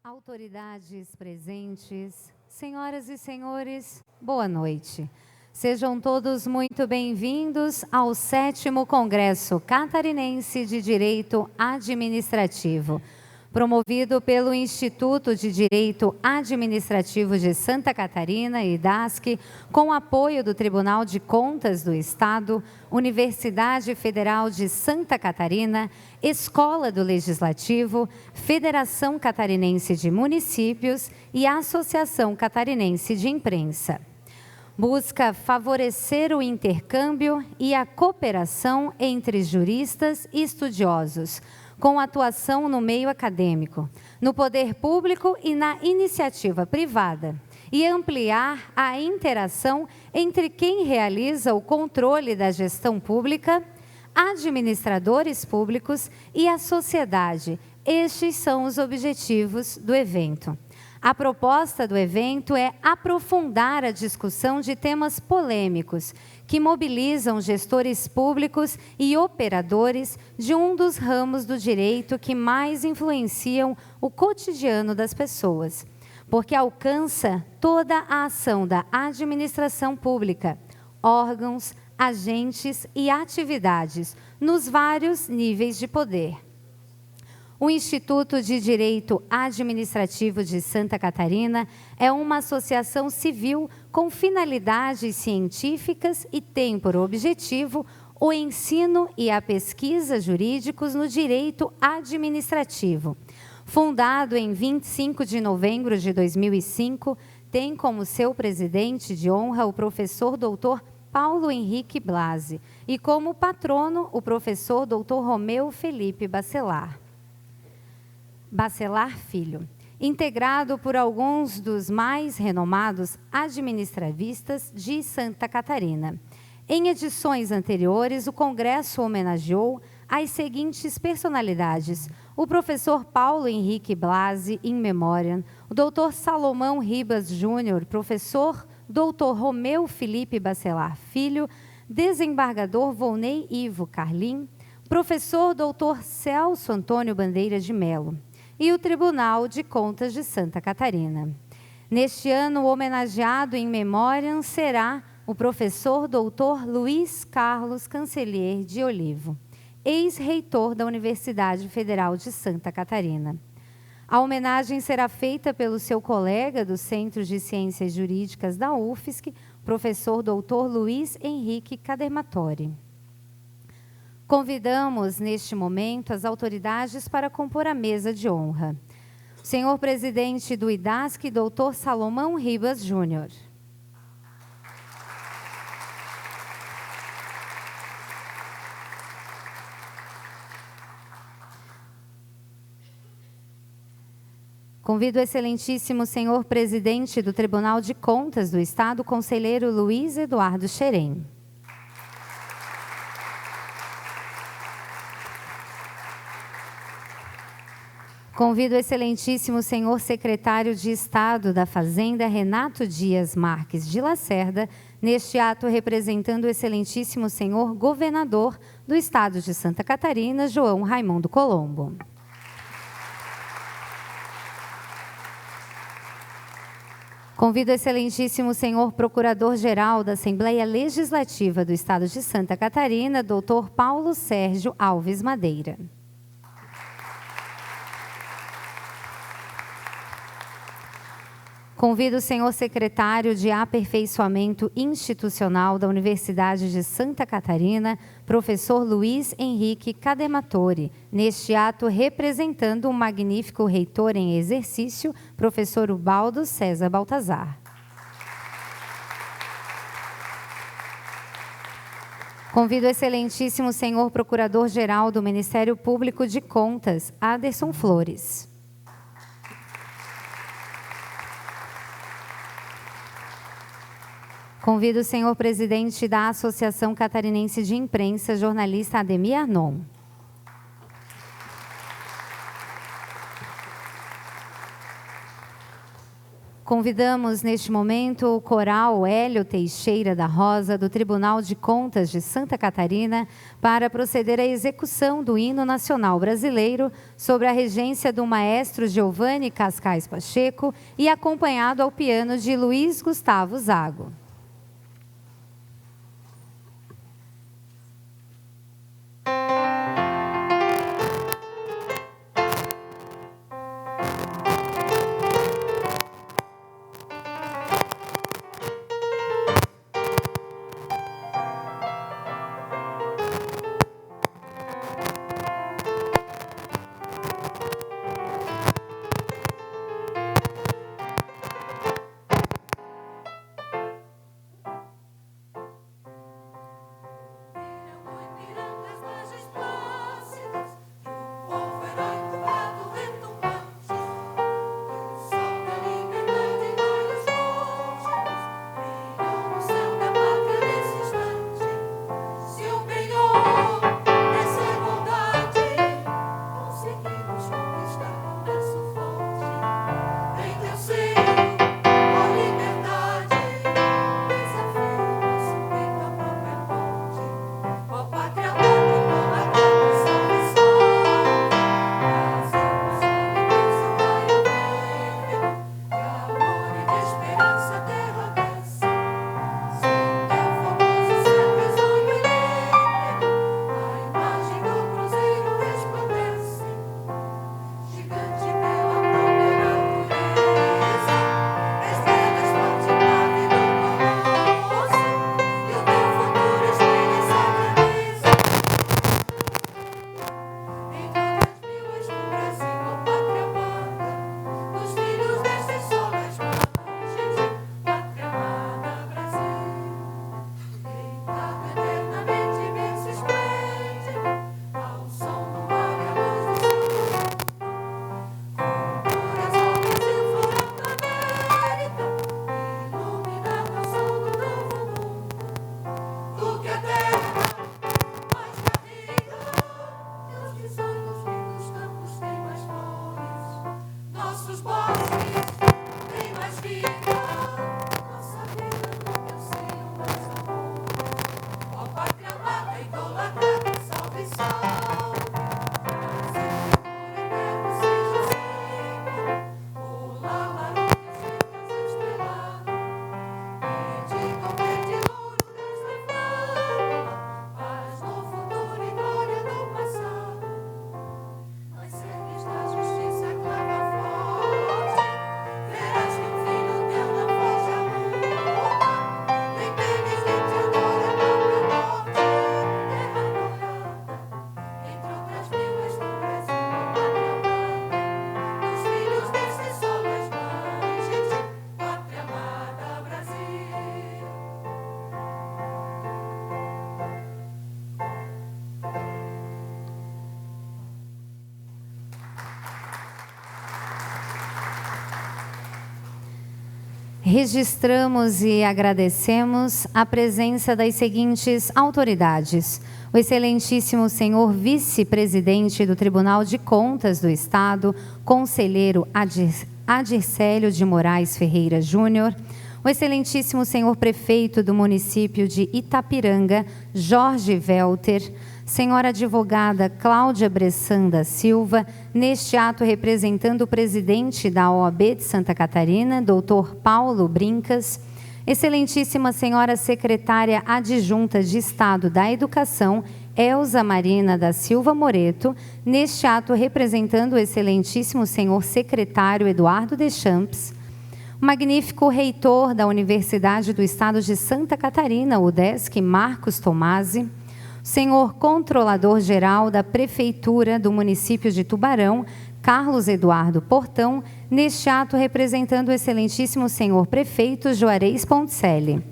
Autoridades presentes, senhoras e senhores, boa noite. Sejam todos muito bem-vindos ao 7º Congresso Catarinense de Direito Administrativo, promovido pelo Instituto de Direito Administrativo de Santa Catarina, IDASC, com apoio do Tribunal de Contas do Estado, Universidade Federal de Santa Catarina, Escola do Legislativo, Federação Catarinense de Municípios e Associação Catarinense de Imprensa. Busca favorecer o intercâmbio e a cooperação entre juristas e estudiosos, com atuação no meio acadêmico, no poder público e na iniciativa privada, e ampliar a interação entre quem realiza o controle da gestão pública, administradores públicos e a sociedade. Estes são os objetivos do evento. A proposta do evento é aprofundar a discussão de temas polêmicos que mobilizam gestores públicos e operadores de um dos ramos do direito que mais influenciam o cotidiano das pessoas, porque alcança toda a ação da administração pública, órgãos, agentes e atividades nos vários níveis de poder. O Instituto de Direito Administrativo de Santa Catarina é uma associação civil com finalidades científicas e tem por objetivo o ensino e a pesquisa jurídicos no direito administrativo. Fundado em 25 de novembro de 2005, tem como seu presidente de honra o professor doutor Paulo Henrique Blasi e como patrono o professor doutor Romeu Felipe Bacelar Filho, integrado por alguns dos mais renomados administravistas de Santa Catarina. Em edições anteriores, o Congresso homenageou as seguintes personalidades: o professor Paulo Henrique Blasi, in memoriam, o doutor Salomão Ribas Júnior, professor doutor Romeu Felipe Bacelar Filho, desembargador Volney Ivo Carlim, professor doutor Celso Antônio Bandeira de Melo, e o Tribunal de Contas de Santa Catarina. Neste ano, o homenageado in memoriam será o professor doutor Luiz Carlos Cancelier de Olivo, ex-reitor da Universidade Federal de Santa Catarina. A homenagem será feita pelo seu colega do Centro de Ciências Jurídicas da UFSC, professor doutor Luiz Henrique Cadermatori. Convidamos, neste momento, as autoridades para compor a mesa de honra. O senhor presidente do IDASC, doutor Salomão Ribas Júnior. Convido o excelentíssimo senhor presidente do Tribunal de Contas do Estado, conselheiro Luiz Eduardo Xerém. Convido o excelentíssimo senhor secretário de Estado da Fazenda, Renato Dias Marques de Lacerda, neste ato representando o excelentíssimo senhor governador do Estado de Santa Catarina, João Raimundo Colombo. Convido o excelentíssimo senhor procurador-geral da Assembleia Legislativa do Estado de Santa Catarina, doutor Paulo Sérgio Alves Madeira. Convido o senhor secretário de Aperfeiçoamento Institucional da Universidade de Santa Catarina, professor Luiz Henrique Cadermatori, neste ato representando o magnífico reitor em exercício, professor Ubaldo César Baltazar. Convido o excelentíssimo senhor procurador-geral do Ministério Público de Contas, Aderson Flores. Convido o senhor presidente da Associação Catarinense de Imprensa, jornalista Ademir Arnon. Convidamos neste momento o coral Hélio Teixeira da Rosa, do Tribunal de Contas de Santa Catarina, para proceder à execução do hino nacional brasileiro sobre a regência do maestro Giovanni Cascais Pacheco e acompanhado ao piano de Luiz Gustavo Zago. Registramos e agradecemos a presença das seguintes autoridades: o excelentíssimo senhor vice-presidente do Tribunal de Contas do Estado, conselheiro Adircélio de Moraes Ferreira Júnior, o excelentíssimo senhor prefeito do município de Itapiranga, Jorge Welter, senhora advogada Cláudia Bressan da Silva, neste ato representando o presidente da OAB de Santa Catarina, doutor Paulo Brincas, excelentíssima senhora secretária adjunta de Estado da Educação, Elza Marina da Silva Moreto, neste ato representando o excelentíssimo senhor secretário Eduardo Deschamps, o magnífico reitor da Universidade do Estado de Santa Catarina, UDESC, Marcos Tomasi, senhor controlador-geral da Prefeitura do município de Tubarão, Carlos Eduardo Portão, neste ato representando o excelentíssimo senhor prefeito Juarez Ponticelli.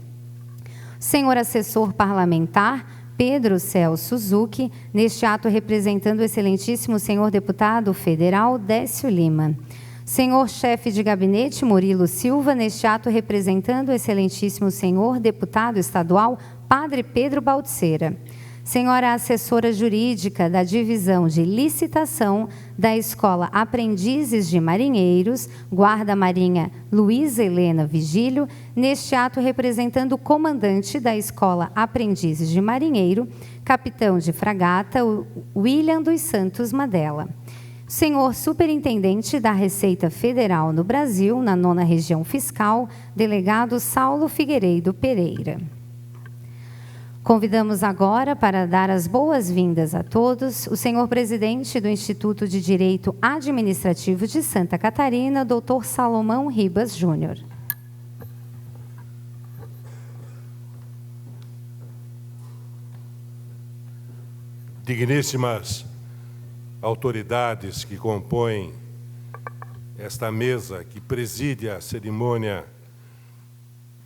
Senhor assessor parlamentar, Pedro Celso Zucchi, neste ato representando o excelentíssimo senhor deputado federal Décio Lima. Senhor chefe de gabinete, Murilo Silva, neste ato representando o excelentíssimo senhor deputado estadual Padre Pedro Baltzeira. senhora assessora jurídica da Divisão de Licitação da Escola Aprendizes de Marinheiros, Guarda-Marinha Luísa Helena Vigílio, neste ato representando o comandante da Escola Aprendizes de Marinheiro, capitão de fragata William dos Santos Madela. Senhor Superintendente da Receita Federal no Brasil, na 9ª Região Fiscal, delegado Saulo Figueiredo Pereira. Convidamos agora para dar as boas-vindas a todos o senhor presidente do Instituto de Direito Administrativo de Santa Catarina, Dr. Salomão Ribas Júnior. Digníssimas autoridades que compõem esta mesa que preside a cerimônia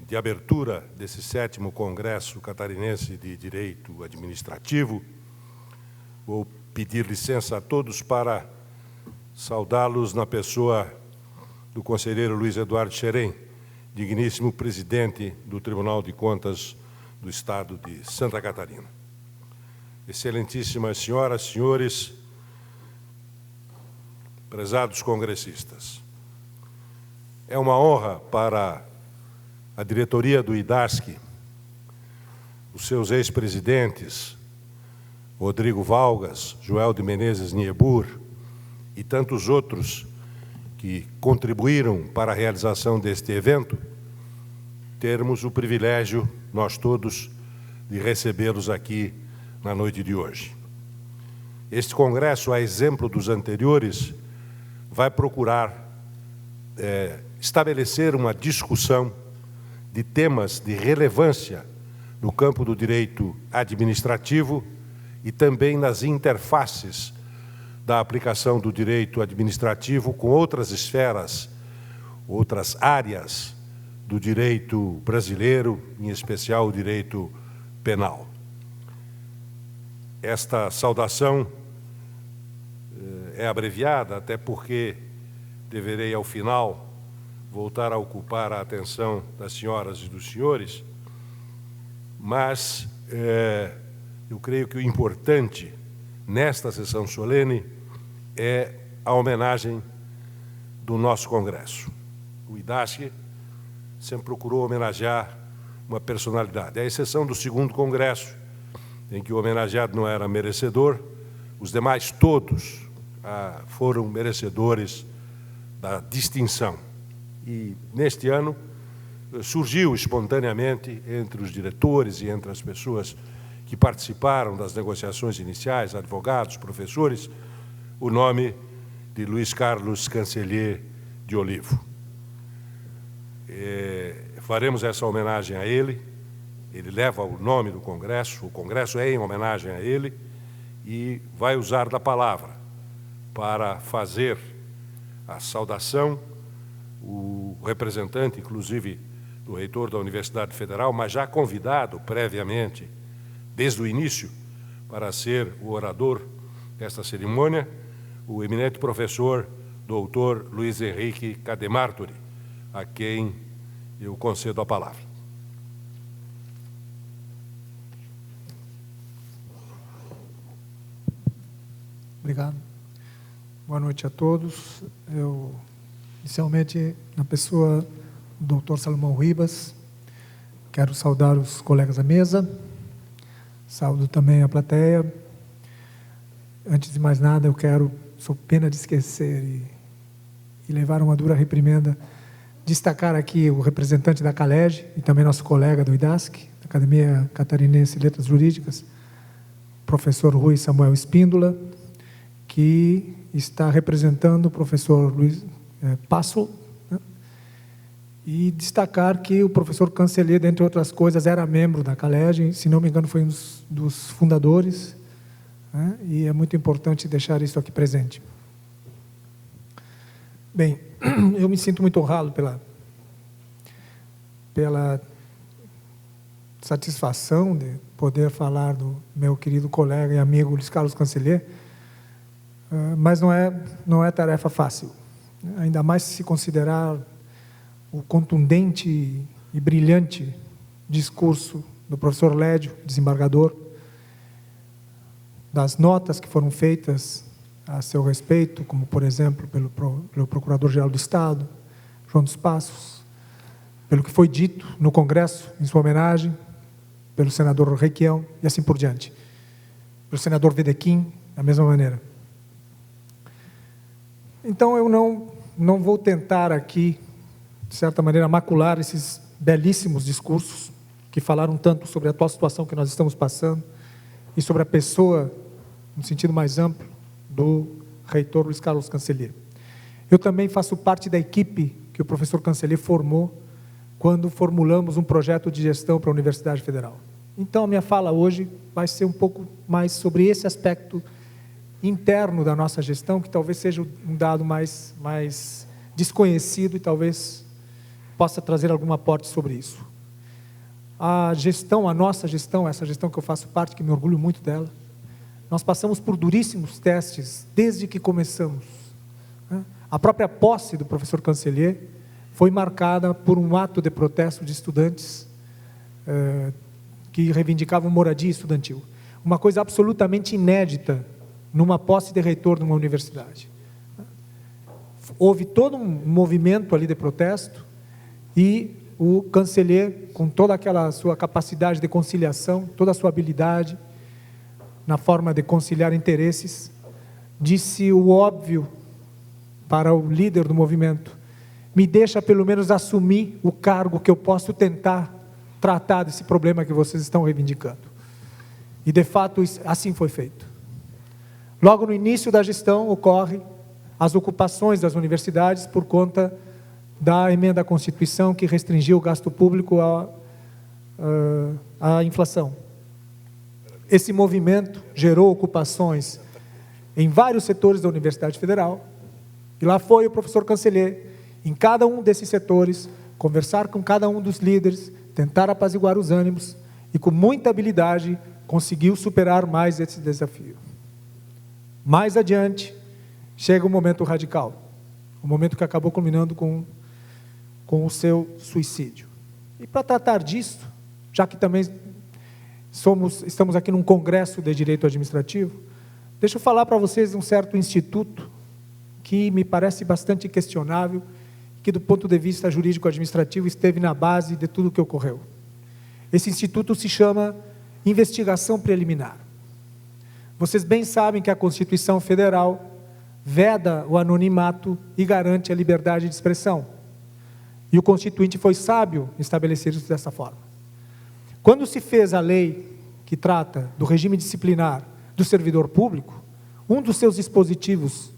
de abertura desse 7º Congresso Catarinense de Direito Administrativo, vou pedir licença a todos para saudá-los na pessoa do conselheiro Luiz Eduardo Xerém, digníssimo presidente do Tribunal de Contas do Estado de Santa Catarina. Excelentíssimas senhoras, senhores, prezados congressistas, é uma honra para a diretoria do IDASC, os seus ex-presidentes, Rodrigo Valgas, Joel de Menezes Niebur e tantos outros que contribuíram para a realização deste evento, termos o privilégio, nós todos, de recebê-los aqui na noite de hoje. Este congresso, a exemplo dos anteriores, vai procurar estabelecer uma discussão de temas de relevância no campo do direito administrativo e também nas interfaces da aplicação do direito administrativo com outras esferas, outras áreas do direito brasileiro, em especial o direito penal. Esta saudação é abreviada, até porque deverei, ao final, voltar a ocupar a atenção das senhoras e dos senhores, mas eu creio que o importante nesta sessão solene é a homenagem do nosso Congresso. O IDASC sempre procurou homenagear uma personalidade, à exceção do 2º Congresso, em que o homenageado não era merecedor, os demais todos foram merecedores da distinção. E, neste ano, surgiu espontaneamente entre os diretores e entre as pessoas que participaram das negociações iniciais, advogados, professores, o nome de Luiz Carlos Cancellier de Olivo. Faremos essa homenagem a ele, ele leva o nome do Congresso, o Congresso é em homenagem a ele, e vai usar da palavra para fazer a saudação, o representante, inclusive, do reitor da Universidade Federal, mas já convidado previamente, desde o início, para ser o orador desta cerimônia, o eminente professor doutor Luiz Henrique Cademartori, a quem eu concedo a palavra. Obrigado. Boa noite a todos. Eu, inicialmente, na pessoa do Dr. Salomão Ribas, quero saudar os colegas da mesa, saúdo também a plateia. Antes de mais nada, eu quero, sou pena de esquecer e levar uma dura reprimenda, destacar aqui o representante da CALEG e também nosso colega do IDASC, da Academia Catarinense de Letras Jurídicas, professor Rui Samuel Espíndola, que está representando o professor Luiz Passo, né? E destacar que o professor Cancellier, dentre outras coisas, era membro da CALEG, se não me engano, foi um dos fundadores, né? E é muito importante deixar isso aqui presente. Bem, eu me sinto muito honrado pela satisfação de poder falar do meu querido colega e amigo Luiz Carlos Cancellier, mas não é tarefa fácil, ainda mais se considerar o contundente e brilhante discurso do professor Lédio, desembargador, das notas que foram feitas a seu respeito, como, por exemplo, pelo Procurador-Geral do Estado, João dos Passos, pelo que foi dito no Congresso, em sua homenagem, pelo senador Requião, e assim por diante. Pelo senador Vedequim, da mesma maneira. Então, eu não vou tentar aqui, de certa maneira, macular esses belíssimos discursos que falaram tanto sobre a atual situação que nós estamos passando e sobre a pessoa, no sentido mais amplo, do reitor Luiz Carlos Cancellier. Eu também faço parte da equipe que o professor Cancellier formou quando formulamos um projeto de gestão para a Universidade Federal. Então, a minha fala hoje vai ser um pouco mais sobre esse aspecto interno da nossa gestão, que talvez seja um dado mais desconhecido e talvez possa trazer algum aporte sobre isso. A gestão, a nossa gestão, essa gestão que eu faço parte, que me orgulho muito dela, nós passamos por duríssimos testes desde que começamos. A própria posse do professor Cancellier foi marcada por um ato de protesto de estudantes que reivindicavam moradia estudantil. Uma coisa absolutamente inédita numa posse de reitor de uma universidade. Houve todo um movimento ali de protesto e o Cancellier, com toda aquela sua capacidade de conciliação, toda a sua habilidade na forma de conciliar interesses, disse o óbvio para o líder do movimento: me deixa pelo menos assumir o cargo que eu posso tentar tratar desse problema que vocês estão reivindicando. E, de fato, assim foi feito. Logo no início da gestão, ocorrem as ocupações das universidades por conta da emenda à Constituição que restringiu o gasto público à inflação. Esse movimento gerou ocupações em vários setores da Universidade Federal, e lá foi o professor Cancellier, em cada um desses setores, conversar com cada um dos líderes, tentar apaziguar os ânimos, e com muita habilidade conseguiu superar mais esse desafio. Mais adiante, chega o momento radical, o momento que acabou culminando com o seu suicídio. E para tratar disso, já que também estamos aqui num congresso de direito administrativo, deixa eu falar para vocês de um certo instituto que me parece bastante questionável, que do ponto de vista jurídico-administrativo esteve na base de tudo o que ocorreu. Esse instituto se chama investigação preliminar. Vocês bem sabem que a Constituição Federal veda o anonimato e garante a liberdade de expressão. E o Constituinte foi sábio em estabelecer isso dessa forma. Quando se fez a lei que trata do regime disciplinar do servidor público, um dos seus dispositivos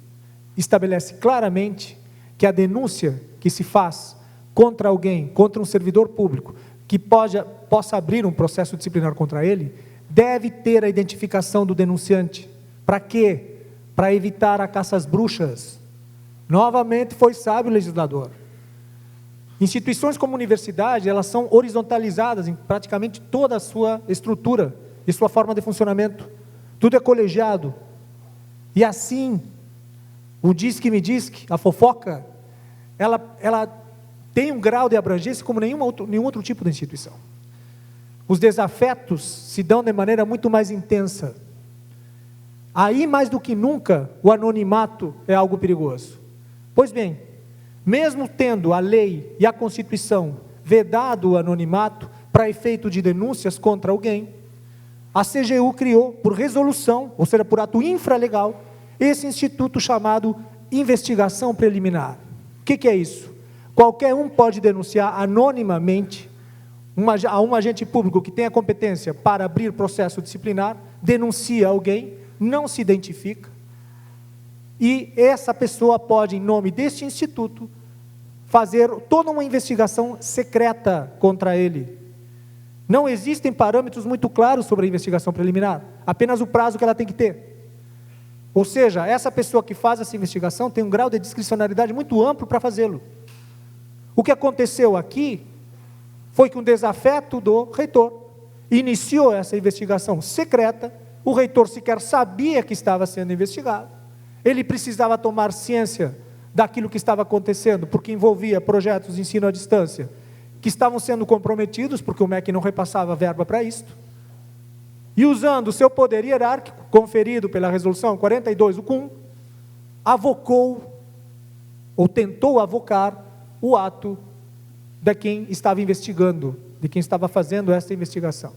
estabelece claramente que a denúncia que se faz contra alguém, contra um servidor público, que possa abrir um processo disciplinar contra ele, deve ter a identificação do denunciante. Para quê? Para evitar a caça às bruxas. Novamente foi sábio o legislador. Instituições como universidade, elas são horizontalizadas em praticamente toda a sua estrutura e sua forma de funcionamento. Tudo é colegiado. E assim, o diz-que me diz-que, a fofoca, ela tem um grau de abrangência como nenhum outro tipo de instituição. Os desafetos se dão de maneira muito mais intensa. Aí, mais do que nunca, o anonimato é algo perigoso. Pois bem, mesmo tendo a lei e a Constituição vedado o anonimato para efeito de denúncias contra alguém, a CGU criou, por resolução, ou seja, por ato infralegal, esse instituto chamado investigação preliminar. O que é isso? Qualquer um pode denunciar anonimamente a um agente público que tenha competência para abrir processo disciplinar, denuncia alguém, não se identifica, e essa pessoa pode, em nome deste instituto, fazer toda uma investigação secreta contra ele. Não existem parâmetros muito claros sobre a investigação preliminar, apenas o prazo que ela tem que ter. Ou seja, essa pessoa que faz essa investigação tem um grau de discricionariedade muito amplo para fazê-lo. O que aconteceu aqui foi que um desafeto do reitor iniciou essa investigação secreta, o reitor sequer sabia que estava sendo investigado, ele precisava tomar ciência daquilo que estava acontecendo, porque envolvia projetos de ensino à distância, que estavam sendo comprometidos, porque o MEC não repassava verba para isto, e usando o seu poder hierárquico, conferido pela resolução 42, o CUM, avocou, ou tentou avocar, o ato de quem estava investigando, de quem estava fazendo essa investigação.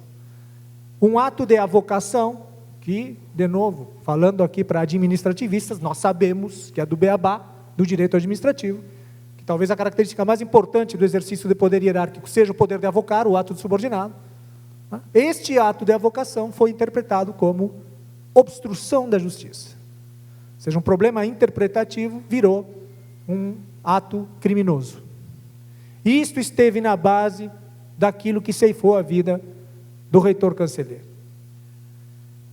Um ato de avocação que, de novo, falando aqui para administrativistas, nós sabemos que é do beabá, do direito administrativo, que talvez a característica mais importante do exercício de poder hierárquico seja o poder de avocar, o ato de subordinado. Este ato de avocação foi interpretado como obstrução da justiça. Ou seja, um problema interpretativo virou um ato criminoso. Isto esteve na base daquilo que ceifou a vida do reitor Cancellier.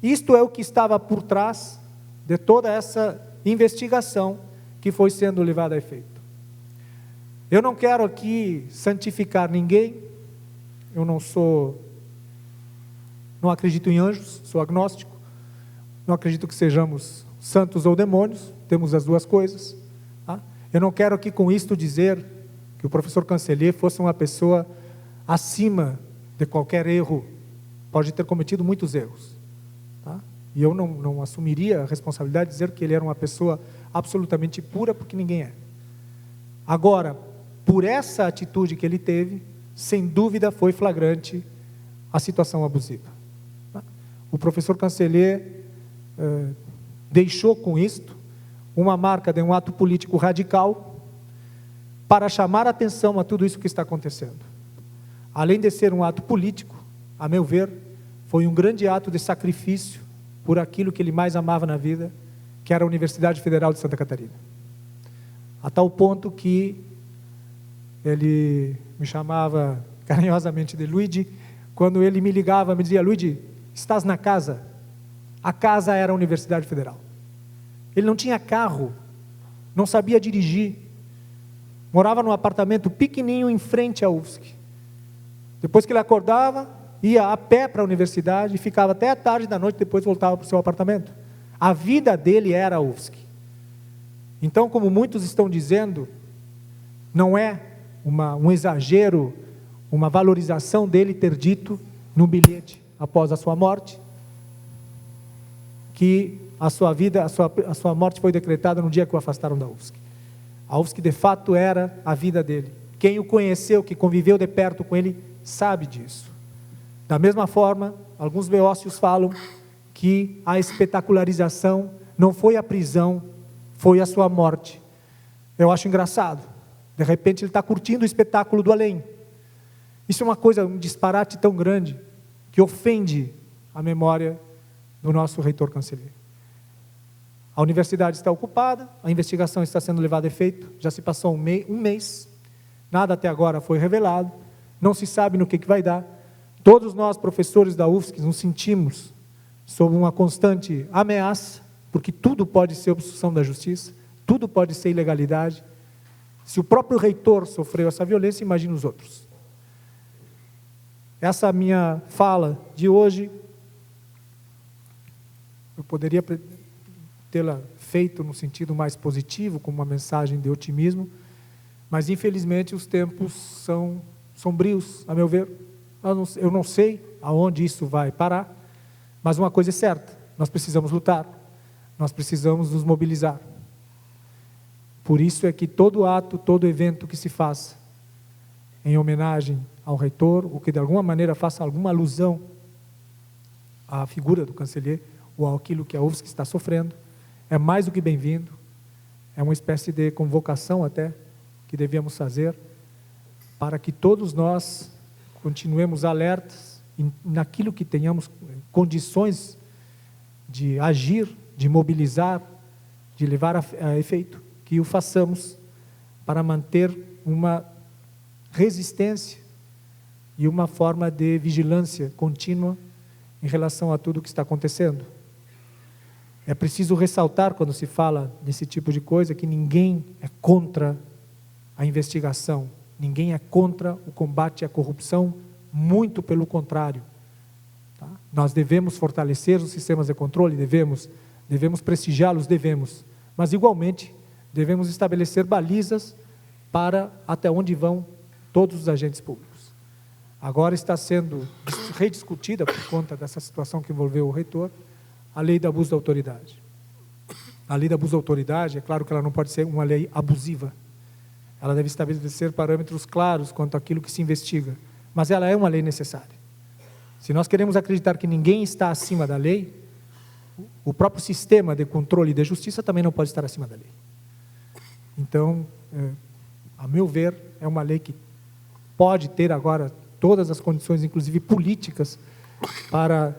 Isto é o que estava por trás de toda essa investigação que foi sendo levada a efeito. Eu não quero aqui santificar ninguém, eu não acredito em anjos, sou agnóstico, não acredito que sejamos santos ou demônios, temos as duas coisas. Tá? Eu não quero aqui com isto dizer que o professor Cancellier fosse uma pessoa acima de qualquer erro, pode ter cometido muitos erros. Tá? E eu não assumiria a responsabilidade de dizer que ele era uma pessoa absolutamente pura, porque ninguém é. Agora, por essa atitude que ele teve, sem dúvida foi flagrante a situação abusiva. Tá? O professor Cancellier deixou com isto uma marca de um ato político radical para chamar a atenção a tudo isso que está acontecendo. Além de ser um ato político, a meu ver, foi um grande ato de sacrifício por aquilo que ele mais amava na vida, que era a Universidade Federal de Santa Catarina. A tal ponto que ele me chamava carinhosamente de Luigi, quando ele me ligava, me dizia: Luigi, estás na casa? A casa era a Universidade Federal. Ele não tinha carro, não sabia dirigir, morava num apartamento pequenininho em frente à UFSC. Depois que ele acordava, ia a pé para a universidade, ficava até a tarde da noite, depois voltava para o seu apartamento. A vida dele era a UFSC. Então, como muitos estão dizendo, não é um exagero, uma valorização dele ter dito no bilhete após a sua morte, que a sua morte foi decretada no dia que o afastaram da UFSC. A UFSC de fato era a vida dele. Quem o conheceu, que conviveu de perto com ele, sabe disso. Da mesma forma, alguns beócios falam que a espetacularização não foi a prisão, foi a sua morte. Eu acho engraçado. De repente ele está curtindo o espetáculo do além. Isso é uma coisa, um disparate tão grande, que ofende a memória do nosso reitor Cancellier. A universidade está ocupada, a investigação está sendo levada a efeito, já se passou um mês, nada até agora foi revelado, não se sabe no que vai dar. Todos nós, professores da UFSC, nos sentimos sob uma constante ameaça, porque tudo pode ser obstrução da justiça, tudo pode ser ilegalidade. Se o próprio reitor sofreu essa violência, imagine os outros. Essa minha fala de hoje, eu poderia tê-la feito no sentido mais positivo, como uma mensagem de otimismo, mas infelizmente os tempos são sombrios, a meu ver. Eu não sei aonde isso vai parar, mas uma coisa é certa: nós precisamos lutar, nós precisamos nos mobilizar. Por isso é que todo ato, todo evento que se faça em homenagem ao reitor, ou que de alguma maneira faça alguma alusão à figura do Cancellier, ou àquilo que a UFSC está sofrendo, é mais do que bem-vindo, é uma espécie de convocação até, que devíamos fazer, para que todos nós continuemos alertas naquilo que tenhamos condições de agir, de mobilizar, de levar a efeito, que o façamos para manter uma resistência e uma forma de vigilância contínua em relação a tudo o que está acontecendo. É preciso ressaltar, quando se fala desse tipo de coisa, que ninguém é contra a investigação, ninguém é contra o combate à corrupção, muito pelo contrário. Tá? Nós devemos fortalecer os sistemas de controle, devemos prestigiá-los, mas igualmente devemos estabelecer balizas para até onde vão todos os agentes públicos. Agora está sendo rediscutida, por conta dessa situação que envolveu o reitor, a lei do abuso da autoridade. A lei do abuso da autoridade, é claro que ela não pode ser uma lei abusiva. Ela deve estabelecer parâmetros claros quanto àquilo que se investiga. Mas ela é uma lei necessária. Se nós queremos acreditar que ninguém está acima da lei, o próprio sistema de controle e de justiça também não pode estar acima da lei. Então, a meu ver, é uma lei que pode ter agora todas as condições, inclusive políticas, para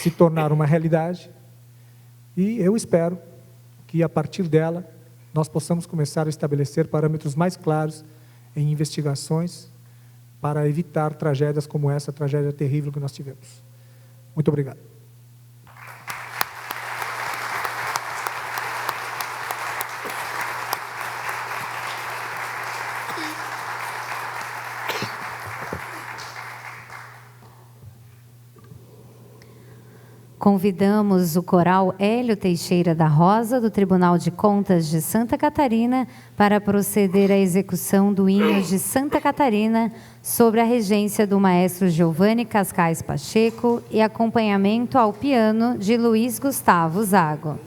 se tornar uma realidade. E eu espero que, a partir dela, nós possamos começar a estabelecer parâmetros mais claros em investigações para evitar tragédias como essa tragédia terrível que nós tivemos. Muito obrigado. Convidamos o coral Hélio Teixeira da Rosa, do Tribunal de Contas de Santa Catarina, para proceder à execução do hino de Santa Catarina, sobre a regência do maestro Giovanni Cascais Pacheco e acompanhamento ao piano de Luiz Gustavo Zago.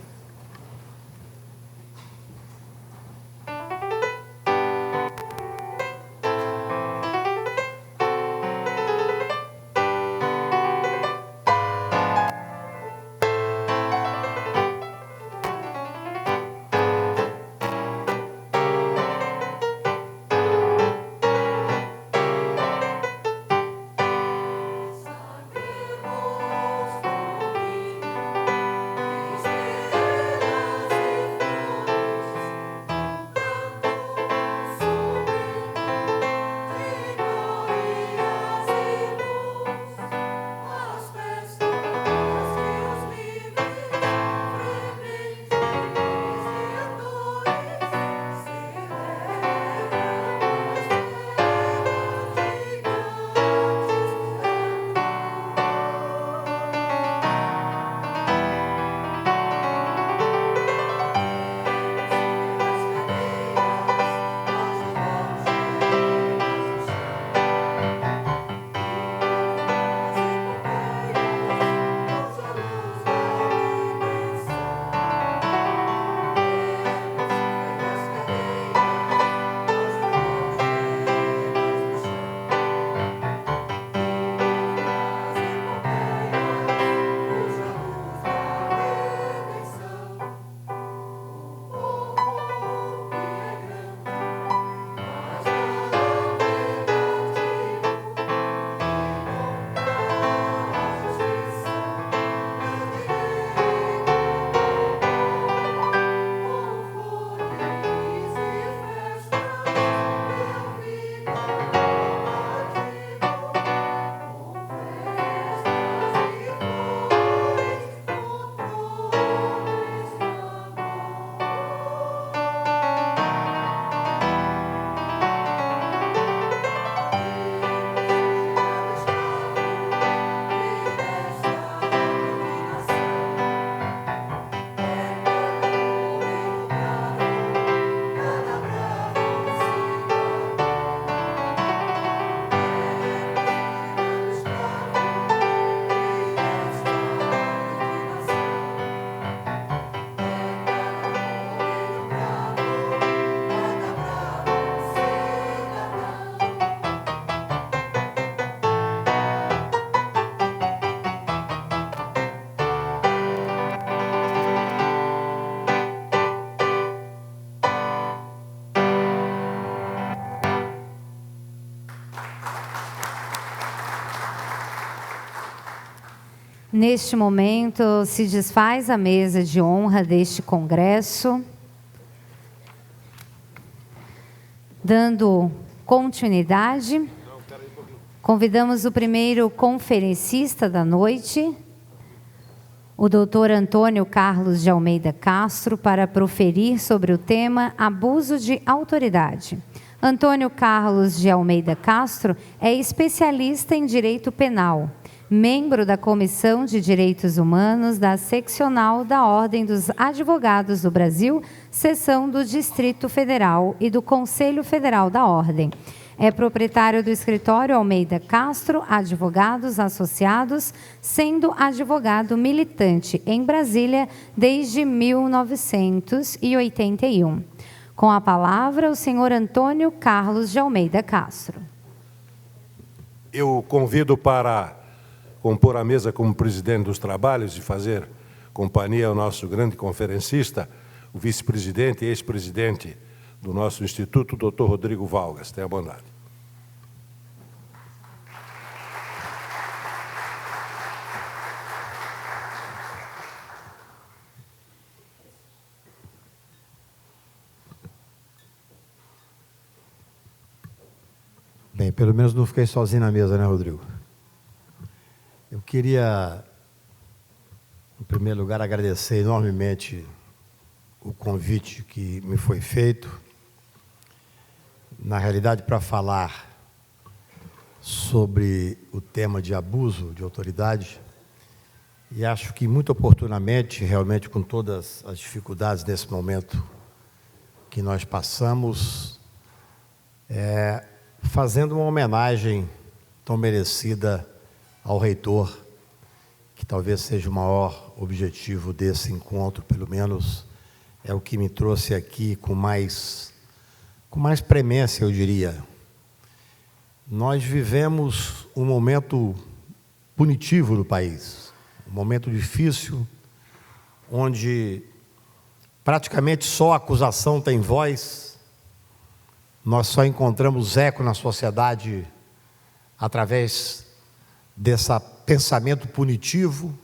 Neste momento, se desfaz a mesa de honra deste congresso, dando continuidade. Convidamos o primeiro conferencista da noite, o doutor Antônio Carlos de Almeida Castro, para proferir sobre o tema abuso de autoridade. Antônio Carlos de Almeida Castro é especialista em direito penal, membro da Comissão de Direitos Humanos da Seccional da Ordem dos Advogados do Brasil, seção do Distrito Federal e do Conselho Federal da Ordem. É proprietário do escritório Almeida Castro Advogados Associados, sendo advogado militante em Brasília desde 1981. Com a palavra, o senhor Antônio Carlos de Almeida Castro. Eu convido para compor a mesa como presidente dos trabalhos e fazer companhia ao nosso grande conferencista, o vice-presidente e ex-presidente do nosso instituto, doutor Rodrigo Valgas. Tenha bondade. Bem, pelo menos não fiquei sozinho na mesa, né, Rodrigo? Eu queria, em primeiro lugar, agradecer enormemente o convite que me foi feito, na realidade, para falar sobre o tema de abuso de autoridade, e acho que muito oportunamente, realmente com todas as dificuldades nesse momento que nós passamos, fazendo uma homenagem tão merecida ao reitor, que talvez seja o maior objetivo desse encontro, pelo menos é o que me trouxe aqui com mais premência, eu diria. Nós vivemos um momento punitivo no país, um momento difícil, onde praticamente só a acusação tem voz, nós só encontramos eco na sociedade através desse pensamento punitivo.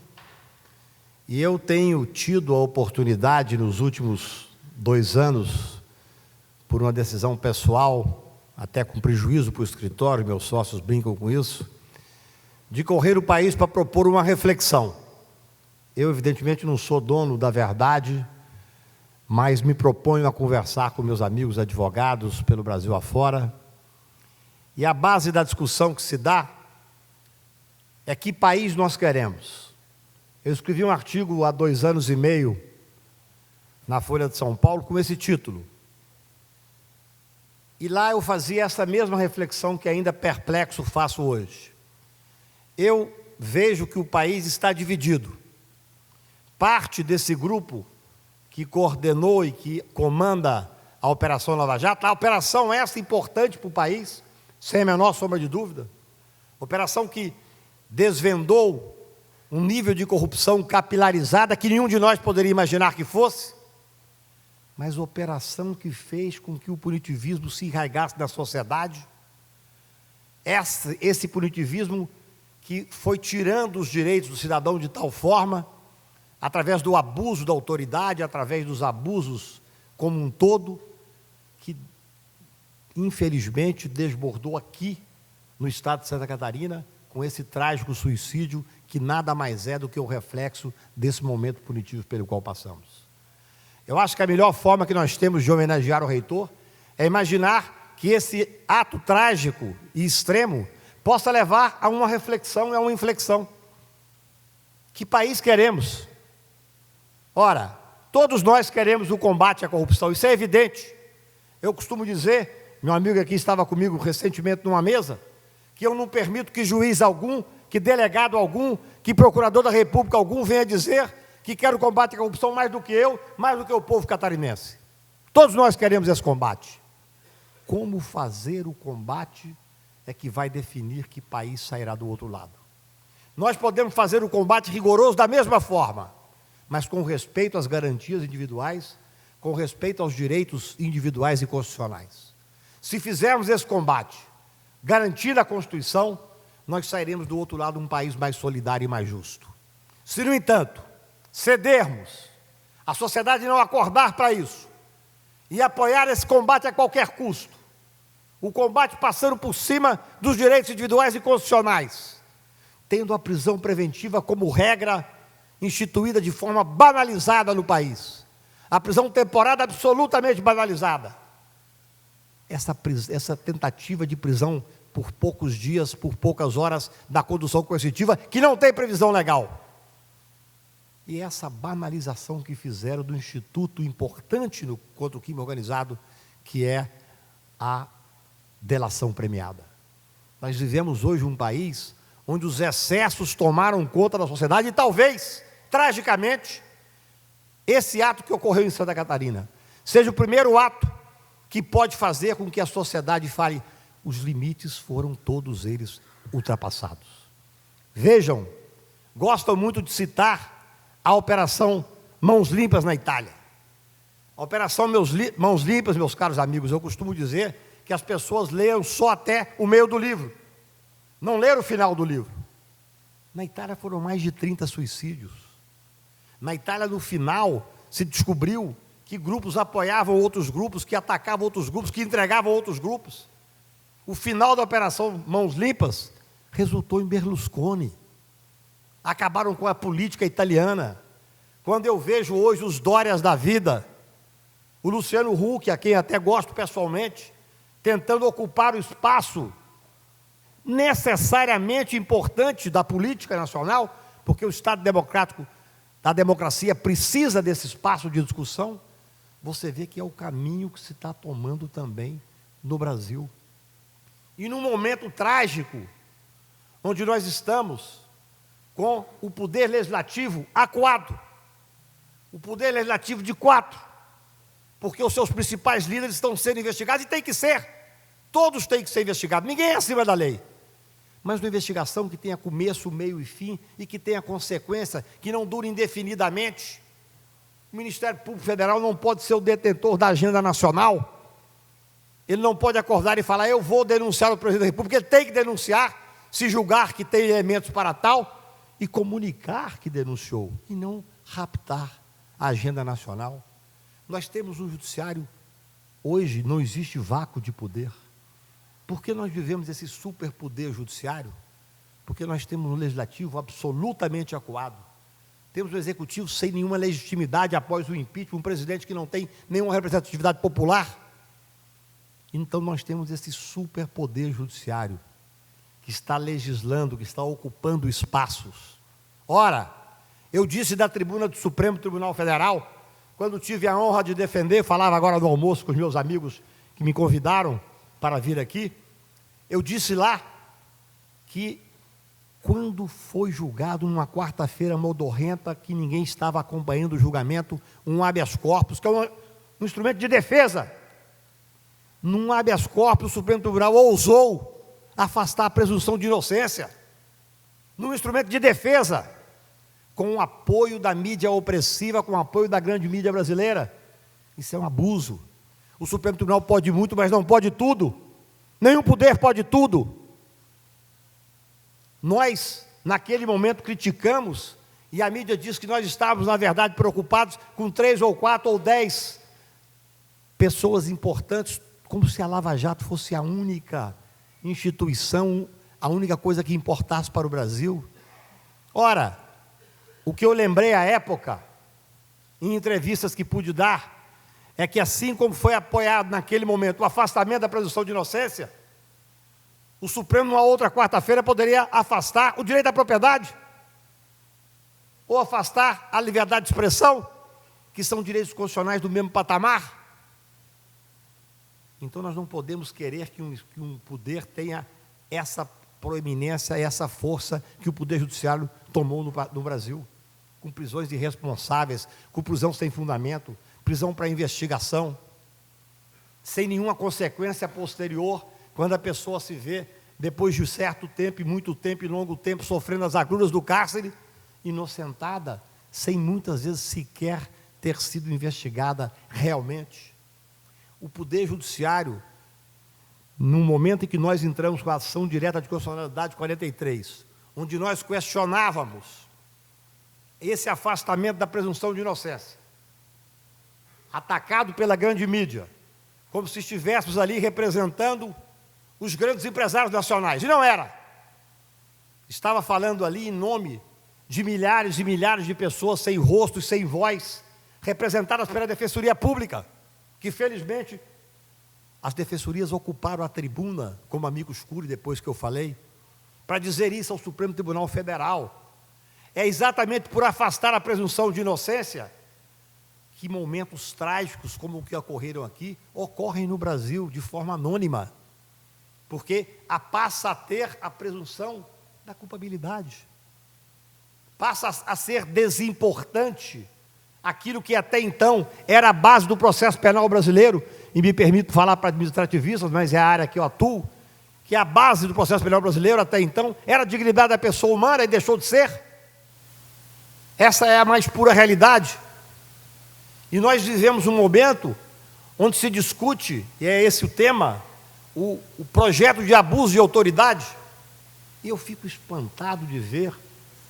E eu tenho tido a oportunidade nos últimos 2 anos, por uma decisão pessoal, até com prejuízo para o escritório, meus sócios brincam com isso, de correr o país para propor uma reflexão. Eu, evidentemente, não sou dono da verdade, mas me proponho a conversar com meus amigos advogados pelo Brasil afora. E a base da discussão que se dá é que país nós queremos. Eu escrevi um artigo há 2 anos e meio na Folha de São Paulo com esse título. E lá eu fazia essa mesma reflexão que ainda perplexo faço hoje. Eu vejo que o país está dividido. Parte desse grupo que coordenou e que comanda a Operação Lava Jato, a operação essa importante para o país, sem a menor sombra de dúvida, operação que desvendou um nível de corrupção capilarizada que nenhum de nós poderia imaginar que fosse, mas operação que fez com que o punitivismo se enraigasse na sociedade, esse punitivismo que foi tirando os direitos do cidadão de tal forma, através do abuso da autoridade, através dos abusos como um todo, que infelizmente desbordou aqui no estado de Santa Catarina, com esse trágico suicídio, que nada mais é do que o reflexo desse momento punitivo pelo qual passamos. Eu acho que a melhor forma que nós temos de homenagear o reitor é imaginar que esse ato trágico e extremo possa levar a uma reflexão, a uma inflexão. Que país queremos? Ora, todos nós queremos o combate à corrupção, isso é evidente. Eu costumo dizer, meu amigo aqui estava comigo recentemente numa mesa, que eu não permito que juiz algum, que delegado algum, que procurador da República algum venha dizer que quer o combate à corrupção mais do que eu, mais do que o povo catarinense. Todos nós queremos esse combate. Como fazer o combate é que vai definir que país sairá do outro lado. Nós podemos fazer o combate rigoroso da mesma forma, mas com respeito às garantias individuais, com respeito aos direitos individuais e constitucionais. Se fizermos esse combate, garantindo a Constituição, nós sairemos do outro lado um país mais solidário e mais justo. Se, no entanto, cedermos, a sociedade não acordar para isso, e apoiar esse combate a qualquer custo, o combate passando por cima dos direitos individuais e constitucionais, tendo a prisão preventiva como regra instituída de forma banalizada no país, a prisão temporária absolutamente banalizada, essa tentativa de prisão por poucos dias, por poucas horas, da condução coercitiva, que não tem previsão legal. E essa banalização que fizeram do instituto importante contra o crime organizado, que é a delação premiada. Nós vivemos hoje um país onde os excessos tomaram conta da sociedade e talvez, tragicamente, esse ato que ocorreu em Santa Catarina seja o primeiro ato que pode fazer com que a sociedade fale: os limites foram todos eles ultrapassados. Vejam, gostam muito de citar a Operação Mãos Limpas na Itália. A Operação Mãos Limpas, meus caros amigos, eu costumo dizer que as pessoas leiam só até o meio do livro, não leram o final do livro. Na Itália foram mais de 30 suicídios. Na Itália, no final, se descobriu que grupos apoiavam outros grupos, que atacavam outros grupos, que entregavam outros grupos. O final da Operação Mãos Limpas resultou em Berlusconi. Acabaram com a política italiana. Quando eu vejo hoje os Dórias da vida, o Luciano Huck, a quem até gosto pessoalmente, tentando ocupar o espaço necessariamente importante da política nacional, porque o Estado democrático, da democracia, precisa desse espaço de discussão, você vê que é o caminho que se está tomando também no Brasil. E num momento trágico, onde nós estamos com o poder legislativo acuado, o poder legislativo de 4, porque os seus principais líderes estão sendo investigados, e tem que ser, todos têm que ser investigados, ninguém é acima da lei, mas uma investigação que tenha começo, meio e fim, e que tenha consequência, que não dure indefinidamente. O Ministério Público Federal não pode ser o detentor da agenda nacional, ele não pode acordar e falar: eu vou denunciar o presidente da República. Ele tem que denunciar, se julgar que tem elementos para tal, e comunicar que denunciou, e não raptar a agenda nacional. Nós temos um judiciário, hoje não existe vácuo de poder. Por que nós vivemos esse superpoder judiciário? Porque nós temos um legislativo absolutamente acuado. Temos um executivo sem nenhuma legitimidade após o impeachment, um presidente que não tem nenhuma representatividade popular. Então nós temos esse superpoder judiciário, que está legislando, que está ocupando espaços. Ora, eu disse da tribuna do Supremo Tribunal Federal, quando tive a honra de defender, falava agora no almoço com os meus amigos que me convidaram para vir aqui, eu disse lá que quando foi julgado numa quarta-feira modorrenta, que ninguém estava acompanhando o julgamento, um habeas corpus, que é um instrumento de defesa, num habeas corpus o Supremo Tribunal ousou afastar a presunção de inocência, num instrumento de defesa, com o apoio da mídia opressiva, com o apoio da grande mídia brasileira. Isso é um abuso. O Supremo Tribunal pode muito, mas não pode tudo. Nenhum poder pode tudo. Nós, naquele momento, criticamos, e a mídia diz que nós estávamos, na verdade, preocupados com 3 ou 4 ou 10 pessoas importantes, como se a Lava Jato fosse a única instituição, a única coisa que importasse para o Brasil. Ora, o que eu lembrei à época, em entrevistas que pude dar, é que assim como foi apoiado naquele momento o afastamento da presunção de inocência, o Supremo, numa outra quarta-feira, poderia afastar o direito à propriedade, ou afastar a liberdade de expressão, que são direitos constitucionais do mesmo patamar. Então nós não podemos querer que um poder tenha essa proeminência, essa força que o Poder Judiciário tomou no Brasil, com prisões irresponsáveis, com prisão sem fundamento, prisão para investigação, sem nenhuma consequência posterior, quando a pessoa se vê, depois de certo tempo, e muito tempo, e longo tempo, sofrendo as agruras do cárcere, inocentada, sem muitas vezes sequer ter sido investigada realmente. O Poder Judiciário, no momento em que nós entramos com a ação direta de constitucionalidade 43, onde nós questionávamos esse afastamento da presunção de inocência, atacado pela grande mídia, como se estivéssemos ali representando os grandes empresários nacionais, e não era. Estava falando ali em nome de milhares e milhares de pessoas sem rosto e sem voz, representadas pela Defensoria Pública, que felizmente as defensorias ocuparam a tribuna, como amigos Cury, depois que eu falei, para dizer isso ao Supremo Tribunal Federal. É exatamente por afastar a presunção de inocência que momentos trágicos como o que ocorreram aqui, ocorrem no Brasil de forma anônima. porque passa a ter a presunção da culpabilidade. Passa a ser desimportante aquilo que até então era a base do processo penal brasileiro, e me permito falar para administrativistas, mas é a área que eu atuo, que a base do processo penal brasileiro até então era a dignidade da pessoa humana e deixou de ser. Essa é a mais pura realidade. E nós vivemos um momento onde se discute, e é esse o tema, o projeto de abuso de autoridade, e eu fico espantado de ver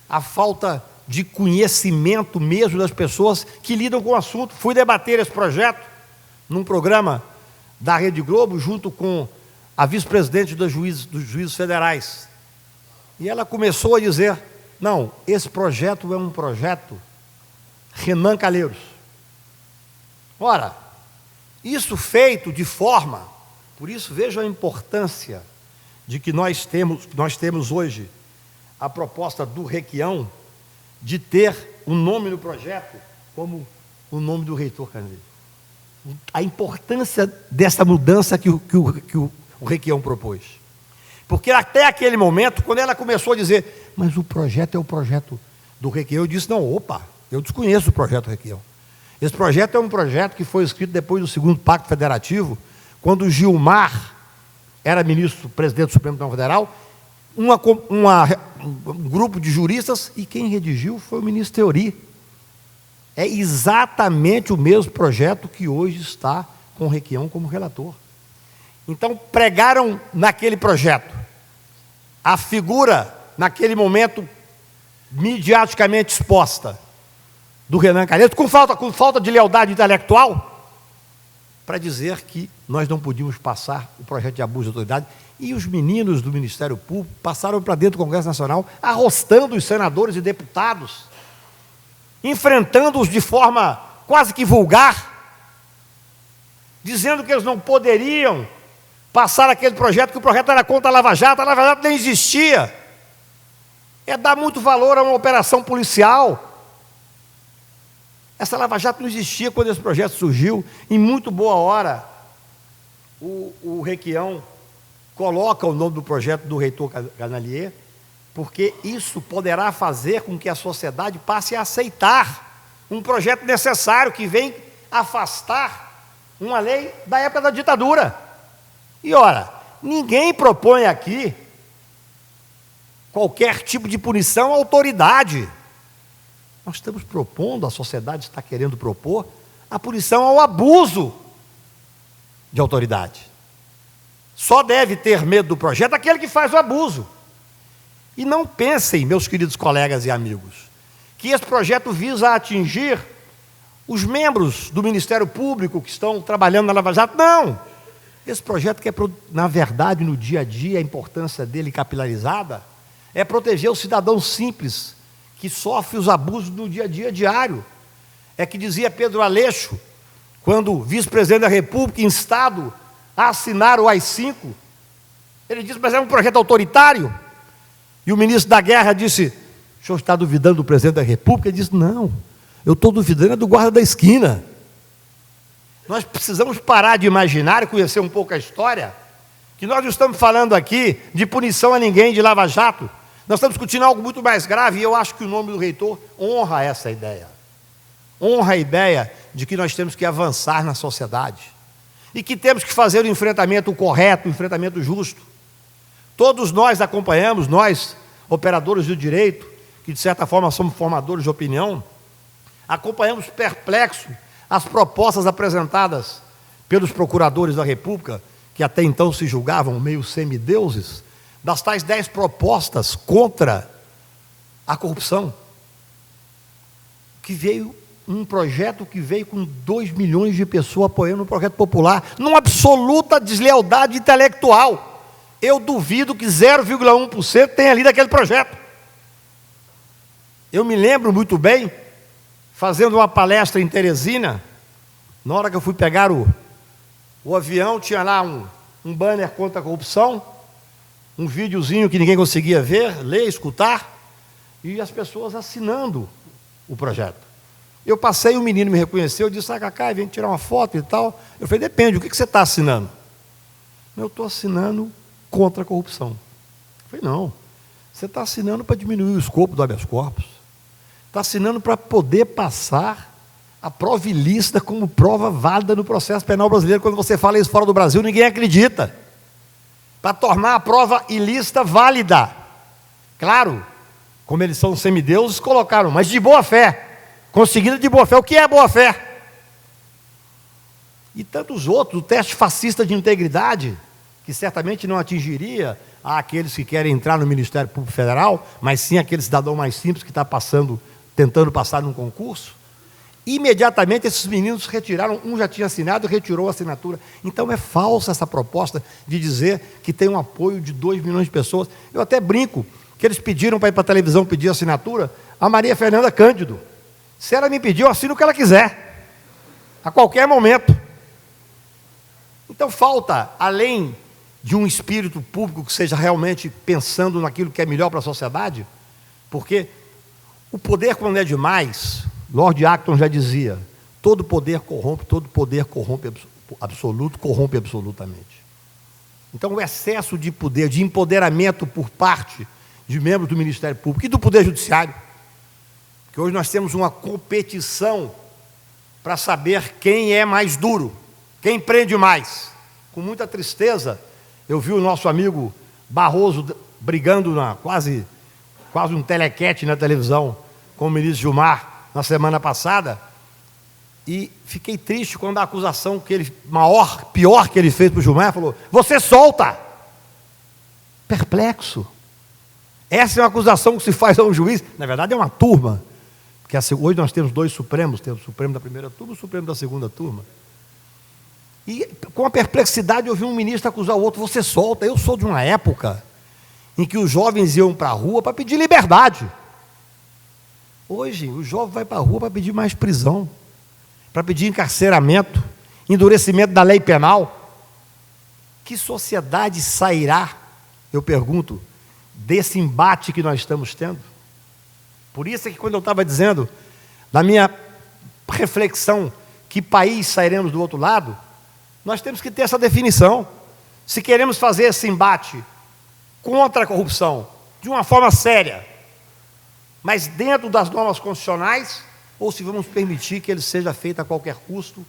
a falta de conhecimento mesmo das pessoas que lidam com o assunto. Fui debater esse projeto num programa da Rede Globo, junto com a vice-presidente dos juízes federais. E ela começou a dizer, não, esse projeto é um projeto Renan Calheiros. Ora, isso feito de forma, por isso vejam a importância de que nós temos hoje a proposta do Requião de ter o nome no projeto como o nome do reitor Canelli. A importância dessa mudança que o Requião propôs. Porque até aquele momento, quando ela começou a dizer, mas o projeto é o projeto do Requião, eu disse, não, opa, eu desconheço o projeto do Requião. Esse projeto é um projeto que foi escrito depois do segundo Pacto Federativo, quando Gilmar era ministro-presidente do Supremo Tribunal Federal, um grupo de juristas, e quem redigiu foi o ministro Teori. É exatamente o mesmo projeto que hoje está com o Requião como relator. Então, pregaram naquele projeto a figura, naquele momento, midiaticamente exposta, do Renan Calheiros, com falta de lealdade intelectual, para dizer que nós não podíamos passar o projeto de abuso de autoridade. E os meninos do Ministério Público passaram para dentro do Congresso Nacional, arrostando os senadores e deputados, enfrentando-os de forma quase que vulgar, dizendo que eles não poderiam passar aquele projeto, que o projeto era contra a Lava Jato nem existia. É dar muito valor a uma operação policial. Essa Lava Jato não existia quando esse projeto surgiu. Em muito boa hora, o Requião coloca o nome do projeto do reitor Canalhier, porque isso poderá fazer com que a sociedade passe a aceitar um projeto necessário que vem afastar uma lei da época da ditadura. E ora, ninguém propõe aqui qualquer tipo de punição à autoridade. Nós estamos propondo, a sociedade está querendo propor, a punição ao abuso de autoridade. Só deve ter medo do projeto aquele que faz o abuso. E não pensem, meus queridos colegas e amigos, que esse projeto visa atingir os membros do Ministério Público que estão trabalhando na Lava Jato. Não! Esse projeto, que é, na verdade, no dia a dia, a importância dele capilarizada, é proteger o cidadão simples, que sofre os abusos no dia a dia diário. É que dizia Pedro Aleixo, quando vice-presidente da República, instado a assinar o AI-5, ele disse, mas é um projeto autoritário. E o ministro da Guerra disse, o senhor está duvidando do presidente da República? Ele disse, não, eu estou duvidando do guarda da esquina. Nós precisamos parar de imaginar e conhecer um pouco a história, que nós não estamos falando aqui de punição a ninguém de Lava Jato. Nós estamos discutindo algo muito mais grave, e eu acho que o nome do reitor honra essa ideia. Honra a ideia de que nós temos que avançar na sociedade e que temos que fazer o enfrentamento correto, o enfrentamento justo. Todos nós acompanhamos, nós, operadores do direito, que de certa forma somos formadores de opinião, acompanhamos perplexos as propostas apresentadas pelos procuradores da República, que até então se julgavam meio semideuses, das tais 10 propostas contra a corrupção, que veio um projeto que veio com 2 milhões de pessoas apoiando um projeto popular, numa absoluta deslealdade intelectual. Eu duvido que 0,1% tenha lido aquele projeto. Eu me lembro muito bem, fazendo uma palestra em Teresina, na hora que eu fui pegar o avião, tinha lá um banner contra a corrupção, um videozinho que ninguém conseguia ver, ler, escutar, e as pessoas assinando o projeto. Eu passei, o menino me reconheceu, disse, Cacá, vem tirar uma foto e tal. Eu falei, depende, o que você está assinando? Eu estou assinando contra a corrupção. Eu falei, não, você está assinando para diminuir o escopo do habeas corpus, está assinando para poder passar a prova ilícita como prova válida no processo penal brasileiro. Quando você fala isso fora do Brasil, ninguém acredita. Para tornar a prova ilícita válida. Claro, como eles são semideuses, colocaram, mas de boa fé, conseguida de boa fé. O que é boa fé? E tantos outros, o teste fascista de integridade, que certamente não atingiria aqueles que querem entrar no Ministério Público Federal, mas sim aquele cidadão mais simples que está tentando passar num concurso. Imediatamente esses meninos retiraram, um já tinha assinado e retirou a assinatura. Então é falsa essa proposta de dizer que tem um apoio de 2 milhões de pessoas. Eu até brinco que eles pediram para ir para a televisão pedir assinatura a Maria Fernanda Cândido. Se ela me pedir, eu assino o que ela quiser, a qualquer momento. Então falta, além de um espírito público que seja realmente pensando naquilo que é melhor para a sociedade, porque o poder, quando é demais, Lord Acton já dizia, todo poder corrompe absoluto, corrompe absolutamente. Então o excesso de poder, de empoderamento por parte de membros do Ministério Público e do Poder Judiciário, que hoje nós temos uma competição para saber quem é mais duro, quem prende mais. Com muita tristeza, eu vi o nosso amigo Barroso brigando quase um telequete na televisão com o ministro Gilmar na semana passada, e fiquei triste quando a acusação pior que ele fez para o Gilmar, falou, você solta! Perplexo. Essa é uma acusação que se faz a um juiz, na verdade é uma turma, porque hoje nós temos 2 Supremos, temos o Supremo da primeira turma e o Supremo da segunda turma. E com a perplexidade eu vi um ministro acusar o outro, você solta. Eu sou de uma época em que os jovens iam para a rua para pedir liberdade. Hoje o jovem vai para a rua para pedir mais prisão, para pedir encarceramento, endurecimento da lei penal. Que sociedade sairá, eu pergunto, desse embate que nós estamos tendo? Por isso é que quando eu estava dizendo, na minha reflexão, que país sairemos do outro lado, nós temos que ter essa definição. Se queremos fazer esse embate contra a corrupção de uma forma séria, mas dentro das normas constitucionais, ou se vamos permitir que ele seja feito a qualquer custo,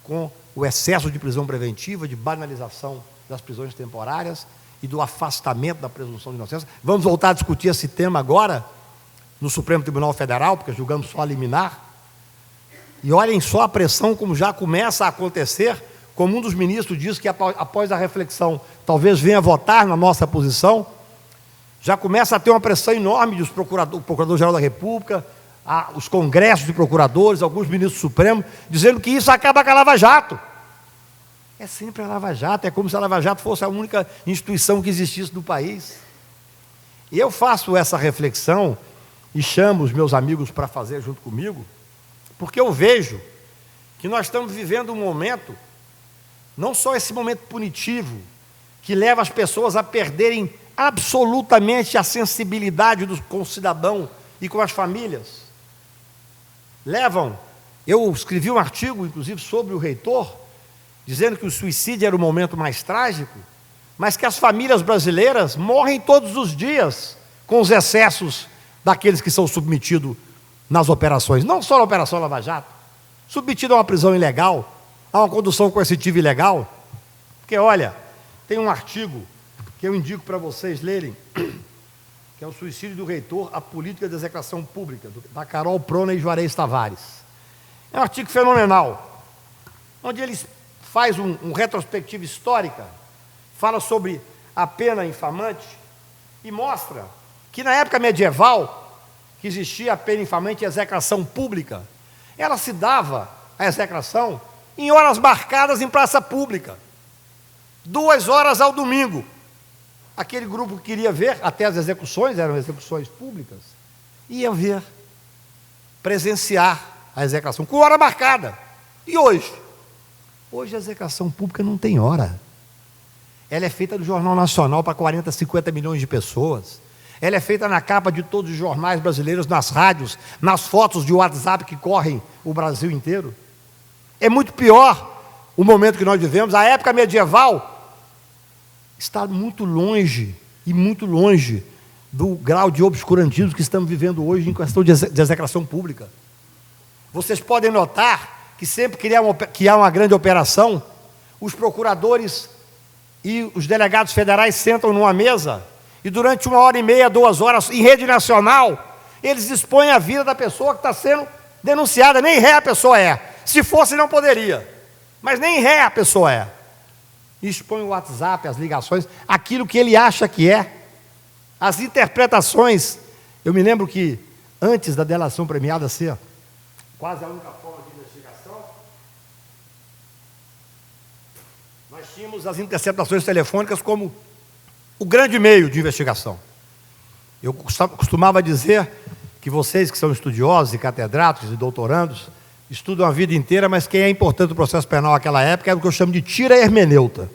com o excesso de prisão preventiva, de banalização das prisões temporárias e do afastamento da presunção de inocência. Vamos voltar a discutir esse tema agora no Supremo Tribunal Federal, porque julgamos só a liminar. E olhem só a pressão como já começa a acontecer, como um dos ministros disse que após a reflexão talvez venha votar na nossa posição, já começa a ter uma pressão enorme dos o Procurador-Geral da República, os congressos de procuradores, alguns ministros do Supremo, dizendo que isso acaba com a Lava Jato. É sempre a Lava Jato, é como se a Lava Jato fosse a única instituição que existisse no país. E eu faço essa reflexão e chamo os meus amigos para fazer junto comigo, porque eu vejo que nós estamos vivendo um momento, não só esse momento punitivo, que leva as pessoas a perderem absolutamente a sensibilidade com o cidadão e com as famílias. Eu escrevi um artigo, inclusive, sobre o reitor, dizendo que o suicídio era o momento mais trágico, mas que as famílias brasileiras morrem todos os dias com os excessos daqueles que são submetidos nas operações, não só na Operação Lava Jato, submetido a uma prisão ilegal, a uma condução coercitiva ilegal. Porque, olha, tem um artigo que eu indico para vocês lerem, que é o Suicídio do Reitor, a Política de Execração Pública, da Carol Prona e Juarez Tavares. É um artigo fenomenal, onde eles faz uma retrospectiva histórica, fala sobre a pena infamante e mostra que na época medieval, que existia a pena infamante e a execração pública, ela se dava, a execração, em horas marcadas em praça pública, 2 horas ao domingo. Aquele grupo que queria ver, até as execuções, eram execuções públicas, ia ver, presenciar a execração, com hora marcada. E hoje? Hoje a execução pública não tem hora. Ela é feita no Jornal Nacional para 40, 50 milhões de pessoas. Ela é feita na capa de todos os jornais brasileiros, nas rádios, nas fotos de WhatsApp que correm o Brasil inteiro. É muito pior o momento que nós vivemos. A época medieval, está muito longe do grau de obscurantismo que estamos vivendo hoje em questão de execração pública. Vocês podem notar que sempre que há uma grande operação, os procuradores e os delegados federais sentam numa mesa e durante 1h30, 2 horas, em rede nacional, eles expõem a vida da pessoa que está sendo denunciada. Nem ré a pessoa é. Se fosse, não poderia. Mas nem ré a pessoa é. E expõe o WhatsApp, as ligações, aquilo que ele acha que é. As interpretações. Eu me lembro que, antes da delação premiada ser quase a única forma de investigação, nós tínhamos as interceptações telefônicas como o grande meio de investigação. Eu costumava dizer que vocês que são estudiosos e catedráticos e doutorandos, estudam a vida inteira, mas quem é importante no processo penal naquela época é o que eu chamo de tira hermeneuta.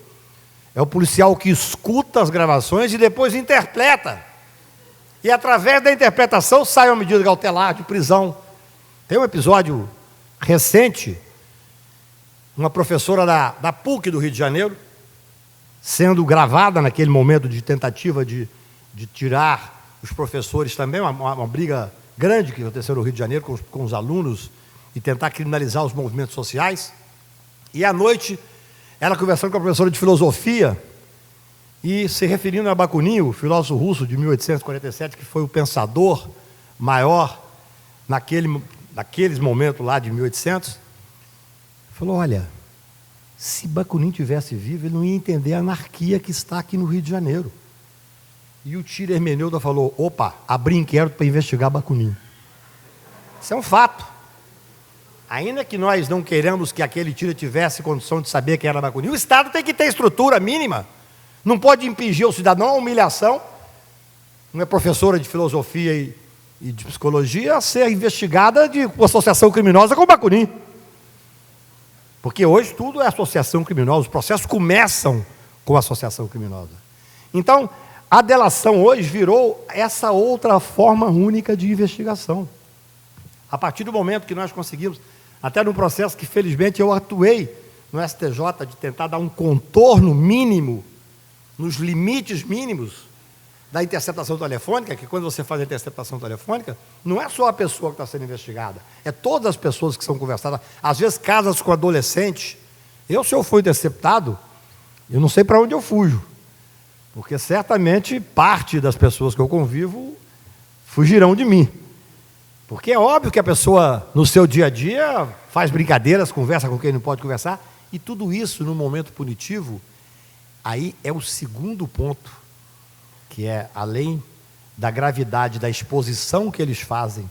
É o policial que escuta as gravações e depois interpreta. E através da interpretação sai uma medida cautelar de prisão. Tem um episódio recente, uma professora da PUC do Rio de Janeiro, sendo gravada naquele momento de tentativa de tirar os professores também, uma briga grande que aconteceu no Rio de Janeiro com os alunos e tentar criminalizar os movimentos sociais. E à noite, ela conversando com a professora de filosofia e se referindo a Bakunin, o filósofo russo de 1847, que foi o pensador maior naqueles momentos lá de 1800, falou, olha, se Bakunin tivesse vivo, ele não ia entender a anarquia que está aqui no Rio de Janeiro. E o tira hermeneuta falou, opa, abri inquérito para investigar Bakunin. Isso é um fato. Ainda que nós não queiramos que aquele tira tivesse condição de saber quem era Bakunin, o Estado tem que ter estrutura mínima. Não pode impingir ao cidadão a humilhação. Uma professora de filosofia e de psicologia a ser investigada de associação criminosa com Bakunin. Porque hoje tudo é associação criminosa, os processos começam com associação criminosa. Então, a delação hoje virou essa outra forma única de investigação. A partir do momento que nós conseguimos, até num processo que felizmente eu atuei no STJ, de tentar dar um contorno mínimo, nos limites mínimos da interceptação telefônica, que quando você faz a interceptação telefônica, não é só a pessoa que está sendo investigada, é todas as pessoas que são conversadas, às vezes casas com adolescentes. Se eu for interceptado, eu não sei para onde eu fujo, porque certamente parte das pessoas que eu convivo fugirão de mim. Porque é óbvio que a pessoa, no seu dia a dia, faz brincadeiras, conversa com quem não pode conversar, e tudo isso, no momento punitivo, aí é o segundo ponto, que é, além da gravidade da exposição que eles fazem,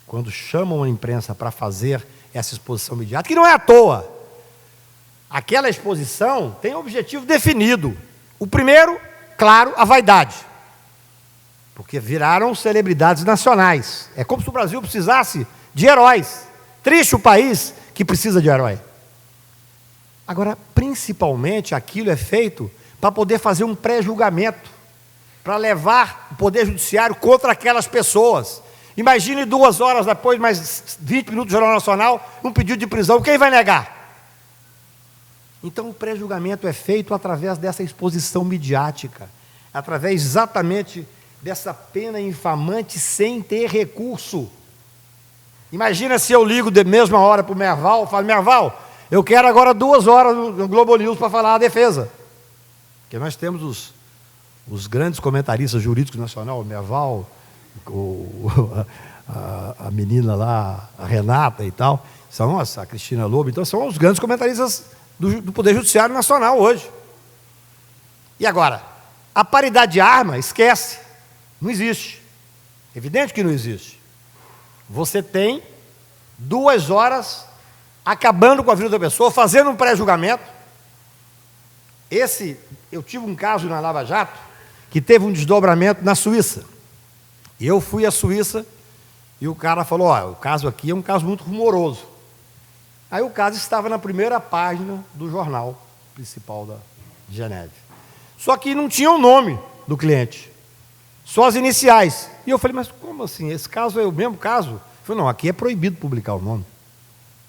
quando chamam a imprensa para fazer essa exposição midiática, que não é à toa. Aquela exposição tem um objetivo definido. O primeiro, claro, a vaidade. Porque viraram celebridades nacionais. É como se o Brasil precisasse de heróis. Triste o país que precisa de herói. Agora, principalmente, aquilo é feito para poder fazer um pré-julgamento, para levar o Poder Judiciário contra aquelas pessoas. Imagine 2 horas depois, mais 20 minutos do Jornal Nacional, um pedido de prisão. Quem vai negar? Então, o pré-julgamento é feito através dessa exposição midiática, através exatamente dessa pena infamante sem ter recurso. Imagina se eu ligo de mesma hora para o Merval, falo, Merval, eu quero agora 2 horas no Globo News para falar a defesa. Porque nós temos os grandes comentaristas jurídicos nacionais, o Merval, a menina lá, a Renata e tal, são a Cristina Lobo, então são os grandes comentaristas do Poder Judiciário Nacional hoje. E agora, a paridade de arma, esquece, não existe. Evidente que não existe. Você tem 2 horas acabando com a vida da pessoa, fazendo um pré-julgamento. Eu tive um caso na Lava Jato, que teve um desdobramento na Suíça. Eu fui à Suíça e o cara falou, o caso aqui é um caso muito rumoroso. Aí o caso estava na primeira página do jornal principal de Geneve. Só que não tinha o nome do cliente, só as iniciais. E eu falei, mas como assim? Esse caso é o mesmo caso? Ele falou, não, aqui é proibido publicar o nome.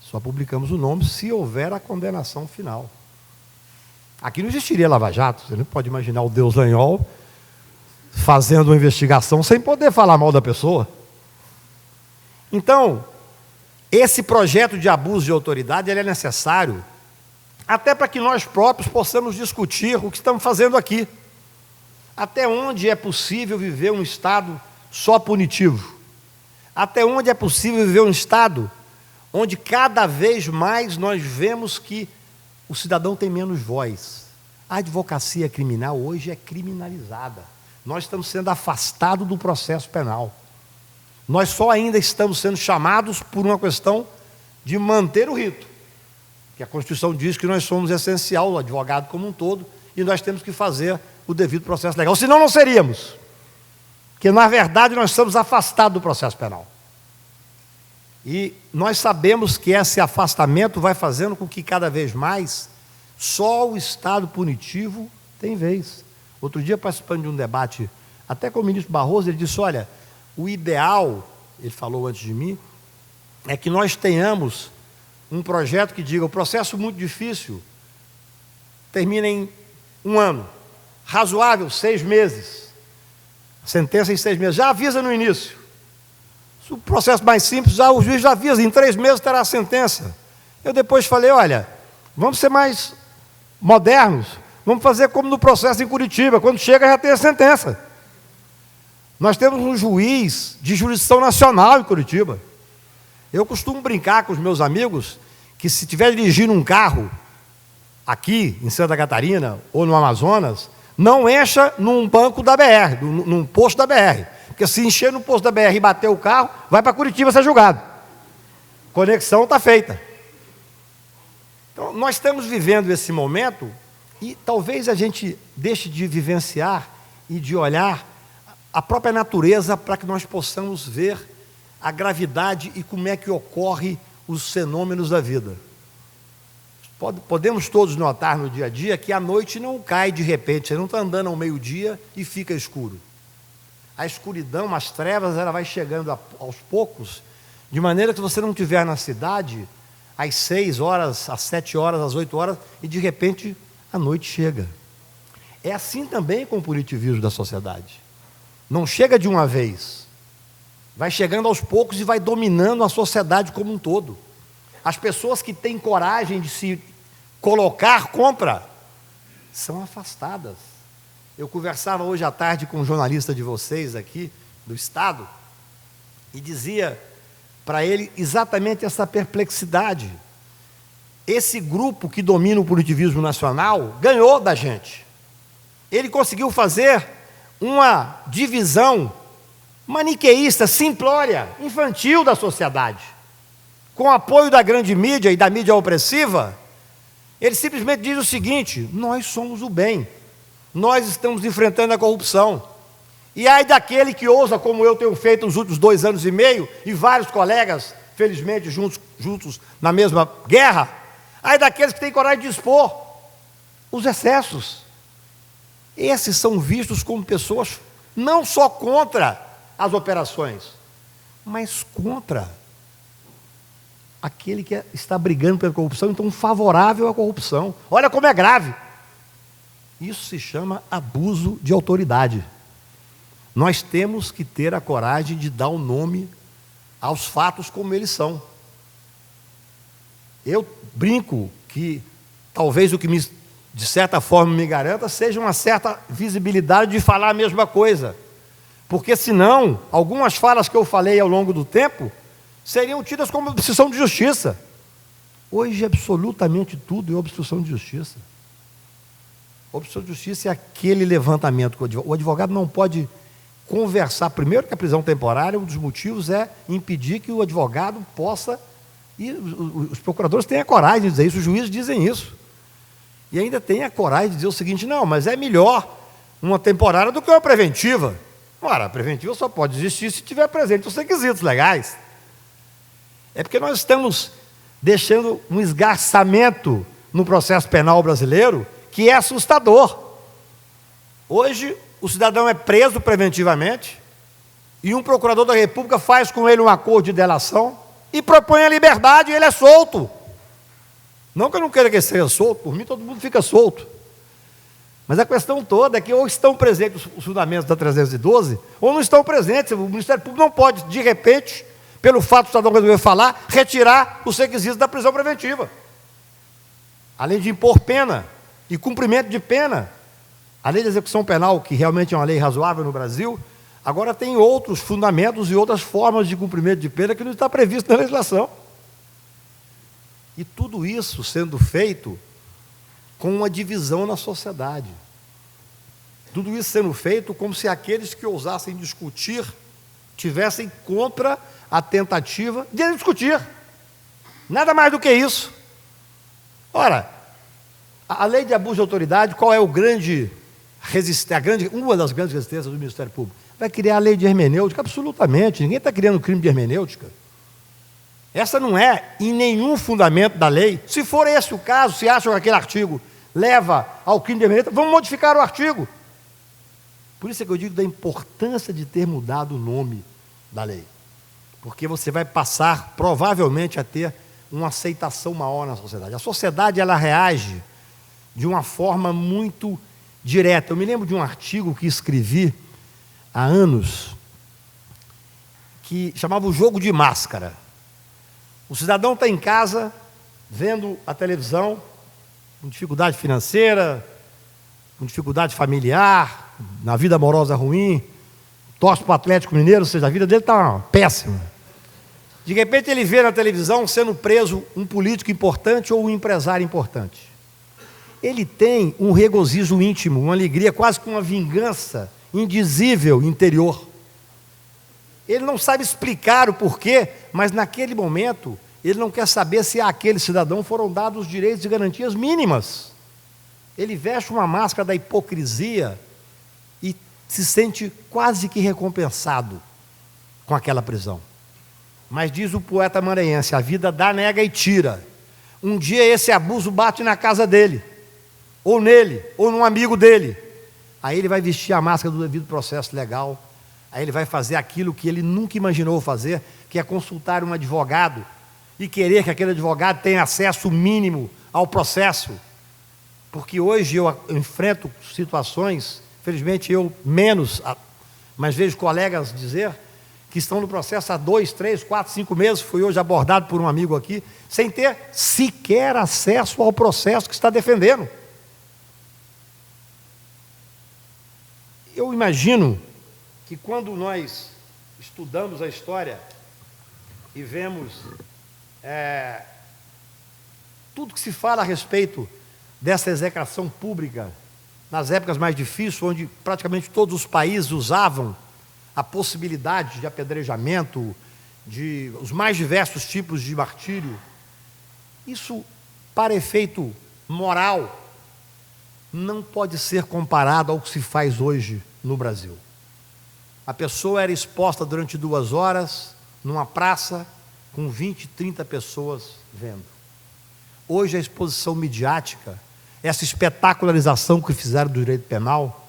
Só publicamos o nome se houver a condenação final. Aqui não existiria Lava Jato. Você não pode imaginar o Deus Lanhol fazendo uma investigação sem poder falar mal da pessoa. Então, esse projeto de abuso de autoridade ele é necessário até para que nós próprios possamos discutir o que estamos fazendo aqui. Até onde é possível viver um Estado só punitivo? Até onde é possível viver um Estado onde cada vez mais nós vemos que o cidadão tem menos voz? A advocacia criminal hoje é criminalizada. Nós estamos sendo afastados do processo penal. Nós só ainda estamos sendo chamados por uma questão de manter o rito, que a Constituição diz que nós somos essencial, o advogado como um todo, e nós temos que fazer o devido processo legal, senão não seríamos, porque na verdade nós estamos afastados do processo penal. E nós sabemos que esse afastamento vai fazendo com que cada vez mais só o Estado punitivo tem vez. Outro dia, participando de um debate, até com o ministro Barroso, ele disse, olha, o ideal, ele falou antes de mim, é que nós tenhamos um projeto que diga, o processo muito difícil termina em 1 ano, razoável, 6 meses, sentença em 6 meses, já avisa no início. Se o processo mais simples, o juiz já avisa, em 3 meses terá a sentença. Eu depois falei, olha, vamos ser mais modernos, vamos fazer como no processo em Curitiba, quando chega já tem a sentença. Nós temos um juiz de jurisdição nacional em Curitiba. Eu costumo brincar com os meus amigos que se estiver dirigindo um carro aqui em Santa Catarina ou no Amazonas, não encha num banco da BR, num posto da BR. Porque se encher no posto da BR e bater o carro, vai para Curitiba ser julgado. Conexão está feita. Então, nós estamos vivendo esse momento e talvez a gente deixe de vivenciar e de olhar a própria natureza para que nós possamos ver a gravidade e como é que ocorre os fenômenos da vida. Podemos todos notar no dia a dia que a noite não cai de repente, você não está andando ao meio-dia e fica escuro. A escuridão, as trevas, ela vai chegando aos poucos, de maneira que você não estiver na cidade às 6 horas, às 7 horas, às 8 horas, e de repente a noite chega. É assim também com o punitivismo da sociedade. Não chega de uma vez, vai chegando aos poucos e vai dominando a sociedade como um todo. As pessoas que têm coragem de se colocar contra são afastadas. Eu conversava hoje à tarde com um jornalista de vocês aqui, do Estado, e dizia para ele exatamente essa perplexidade. Esse grupo que domina o punitivismo nacional ganhou da gente. Ele conseguiu fazer uma divisão maniqueísta, simplória, infantil da sociedade. Com o apoio da grande mídia e da mídia opressiva, ele simplesmente diz o seguinte: nós somos o bem, nós estamos enfrentando a corrupção. E ai daquele que ousa, como eu tenho feito nos últimos 2 anos e meio, e vários colegas, felizmente, juntos na mesma guerra, ai daqueles que têm coragem de expor os excessos. Esses são vistos como pessoas não só contra as operações, mas contra aquele que está brigando pela corrupção, então favorável à corrupção. Olha como é grave. Isso se chama abuso de autoridade. Nós temos que ter a coragem de dar um nome aos fatos como eles são. Eu brinco que talvez o que de certa forma me garanta seja uma certa visibilidade de falar a mesma coisa. Porque senão, algumas falas que eu falei ao longo do tempo seriam tidas como obstrução de justiça. Hoje absolutamente tudo é obstrução de justiça. Obstrução de justiça é aquele levantamento que o advogado não pode conversar. Primeiro que a prisão temporária, um dos motivos é impedir que o advogado possa, e os procuradores têm a coragem de dizer isso, os juízes dizem isso. E ainda tem a coragem de dizer o seguinte: não, mas é melhor uma temporária do que uma preventiva. Ora, a preventiva só pode existir se tiver presente os requisitos legais. É porque nós estamos deixando um esgarçamento no processo penal brasileiro que é assustador. Hoje, o cidadão é preso preventivamente e um procurador da República faz com ele um acordo de delação e propõe a liberdade e ele é solto. Não que eu não queira que ele seja solto, por mim todo mundo fica solto. Mas a questão toda é que ou estão presentes os fundamentos da 312, ou não estão presentes. O Ministério Público não pode, de repente, pelo fato do cidadão resolver falar, retirar os requisitos da prisão preventiva. Além de impor pena e cumprimento de pena. A lei de execução penal, que realmente é uma lei razoável no Brasil, agora tem outros fundamentos e outras formas de cumprimento de pena que não está previsto na legislação. E tudo isso sendo feito com uma divisão na sociedade. Tudo isso sendo feito como se aqueles que ousassem discutir tivessem contra a tentativa de discutir. Nada mais do que isso. Ora, a lei de abuso de autoridade, qual é uma das grandes resistências do Ministério Público? Vai criar a lei de hermenêutica? Absolutamente. Ninguém está criando crime de hermenêutica. Essa não é em nenhum fundamento da lei. Se for esse o caso, se acham que aquele artigo leva ao crime de hermenêutica, vamos modificar o artigo. Por isso é que eu digo da importância de ter mudado o nome da lei. Porque você vai passar, provavelmente, a ter uma aceitação maior na sociedade. A sociedade, ela reage de uma forma muito direta. Eu me lembro de um artigo que escrevi há anos, que chamava O Jogo de Máscara. O cidadão está em casa, vendo a televisão, com dificuldade financeira, com dificuldade familiar, na vida amorosa ruim, torce para o Atlético Mineiro, ou seja, a vida dele está péssima. De repente ele vê na televisão sendo preso um político importante ou um empresário importante. Ele tem um regozijo íntimo, uma alegria, quase que uma vingança indizível interior. Ele não sabe explicar o porquê, mas naquele momento ele não quer saber se àquele cidadão foram dados os direitos e garantias mínimas. Ele veste uma máscara da hipocrisia e se sente quase que recompensado com aquela prisão. Mas diz o poeta maranhense, a vida dá, nega e tira. Um dia esse abuso bate na casa dele, ou nele, ou num amigo dele. Aí ele vai vestir a máscara do devido processo legal. Aí ele vai fazer aquilo que ele nunca imaginou fazer, que é consultar um advogado e querer que aquele advogado tenha acesso mínimo ao processo. Porque hoje eu enfrento situações, felizmente eu menos, mas vejo colegas dizer que estão no processo há 2, 3, 4, 5 meses, fui hoje abordado por um amigo aqui, sem ter sequer acesso ao processo que está defendendo. Eu imagino que quando nós estudamos a história e vemos tudo que se fala a respeito dessa execração pública, nas épocas mais difíceis, onde praticamente todos os países usavam a possibilidade de apedrejamento, de os mais diversos tipos de martírio, isso, para efeito moral, não pode ser comparado ao que se faz hoje no Brasil. A pessoa era exposta durante 2 horas, numa praça, com 20, 30 pessoas vendo. Hoje a exposição midiática, essa espetacularização que fizeram do direito penal,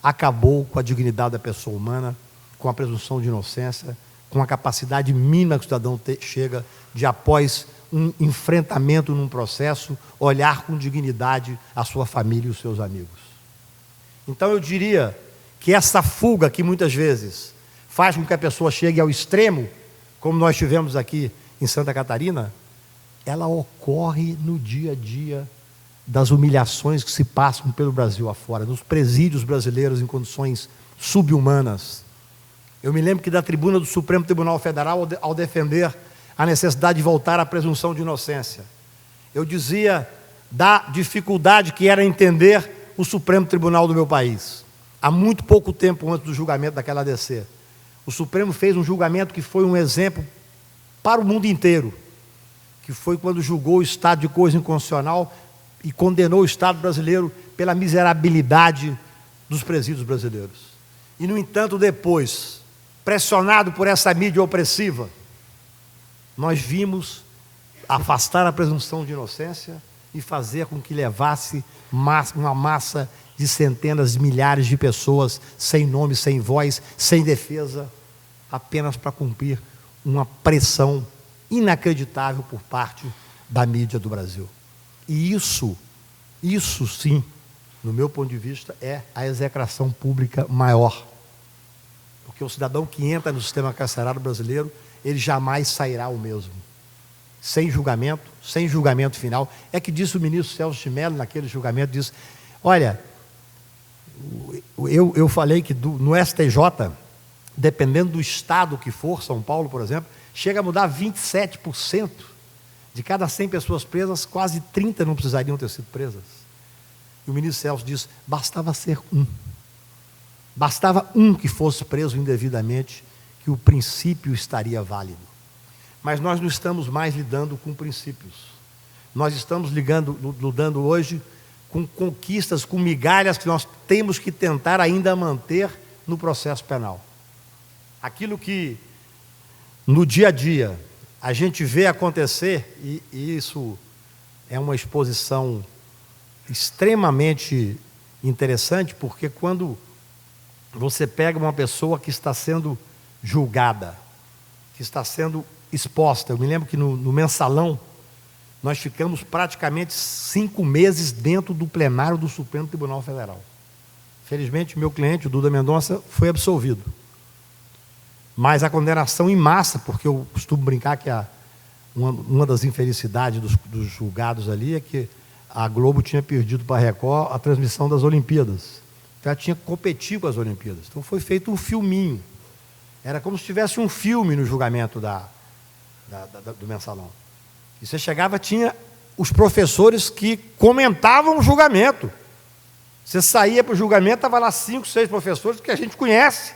acabou com a dignidade da pessoa humana, com a presunção de inocência, com a capacidade mínima que o cidadão chega de, após um enfrentamento num processo, olhar com dignidade a sua família e os seus amigos. Então eu diria que essa fuga que muitas vezes faz com que a pessoa chegue ao extremo, como nós tivemos aqui em Santa Catarina, ela ocorre no dia a dia das humilhações que se passam pelo Brasil afora, nos presídios brasileiros em condições subhumanas. Eu me lembro que da tribuna do Supremo Tribunal Federal, ao defender a necessidade de voltar à presunção de inocência, eu dizia da dificuldade que era entender o Supremo Tribunal do meu país. Há muito pouco tempo antes do julgamento daquela ADC, o Supremo fez um julgamento que foi um exemplo para o mundo inteiro, que foi quando julgou o estado de coisa inconstitucional e condenou o Estado brasileiro pela miserabilidade dos presídios brasileiros. E, no entanto, depois, pressionado por essa mídia opressiva, nós vimos afastar a presunção de inocência e fazer com que levasse uma massa de centenas de milhares de pessoas sem nome, sem voz, sem defesa, apenas para cumprir uma pressão inacreditável por parte da mídia do Brasil. E isso sim, no meu ponto de vista, é a execração pública maior. Porque o cidadão que entra no sistema carcerário brasileiro, ele jamais sairá o mesmo. Sem julgamento final. É que disse o ministro Celso de Mello, naquele julgamento, disse, olha, eu falei que no STJ, dependendo do estado que for, São Paulo, por exemplo, chega a mudar 27%. De cada 100 pessoas presas, quase 30 não precisariam ter sido presas. E o ministro Celso disse, bastava ser um. Bastava um que fosse preso indevidamente, que o princípio estaria válido. Mas nós não estamos mais lidando com princípios. Nós estamos lidando hoje com conquistas, com migalhas que nós temos que tentar ainda manter no processo penal. Aquilo que, no dia a dia, a gente vê acontecer, e isso é uma exposição extremamente interessante, porque quando você pega uma pessoa que está sendo julgada, que está sendo exposta, eu me lembro que no mensalão, nós ficamos praticamente 5 meses dentro do plenário do Supremo Tribunal Federal. Felizmente, meu cliente, o Duda Mendonça, foi absolvido. Mas a condenação em massa, porque eu costumo brincar que uma das infelicidades dos julgados ali é que a Globo tinha perdido para a Record a transmissão das Olimpíadas. Então ela tinha que competir com as Olimpíadas. Então foi feito um filminho. Era como se tivesse um filme no julgamento do mensalão. E você chegava, tinha os professores que comentavam o julgamento. Você saía para o julgamento, estava lá 5, 6 professores que a gente conhece.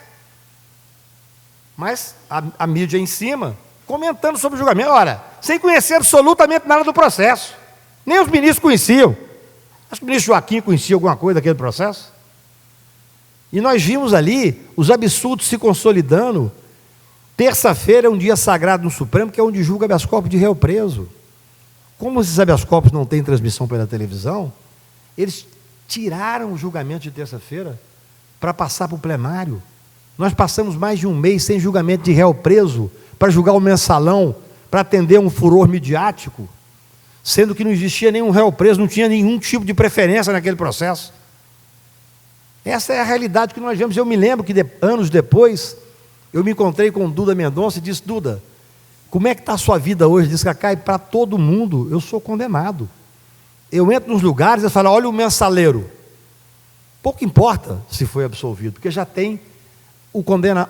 Mas a mídia em cima, comentando sobre o julgamento. Ora, sem conhecer absolutamente nada do processo. Nem os ministros conheciam. Acho que o ministro Joaquim conhecia alguma coisa daquele processo. E nós vimos ali os absurdos se consolidando. Terça-feira é um dia sagrado no Supremo, que é onde julga habeas corpus de réu preso. Como esses habeas corpus não têm transmissão pela televisão, eles tiraram o julgamento de terça-feira para passar para o plenário. Nós passamos mais de um mês sem julgamento de réu preso, para julgar o mensalão, para atender um furor midiático, sendo que não existia nenhum réu preso, não tinha nenhum tipo de preferência naquele processo. Essa é a realidade que nós vemos. Eu me lembro que anos depois, eu me encontrei com o Duda Mendonça e disse, Duda, como é que está a sua vida hoje? Disse, Cacá, para todo mundo, eu sou condenado. Eu entro nos lugares e falo, olha o mensaleiro. Pouco importa se foi absolvido, porque já tem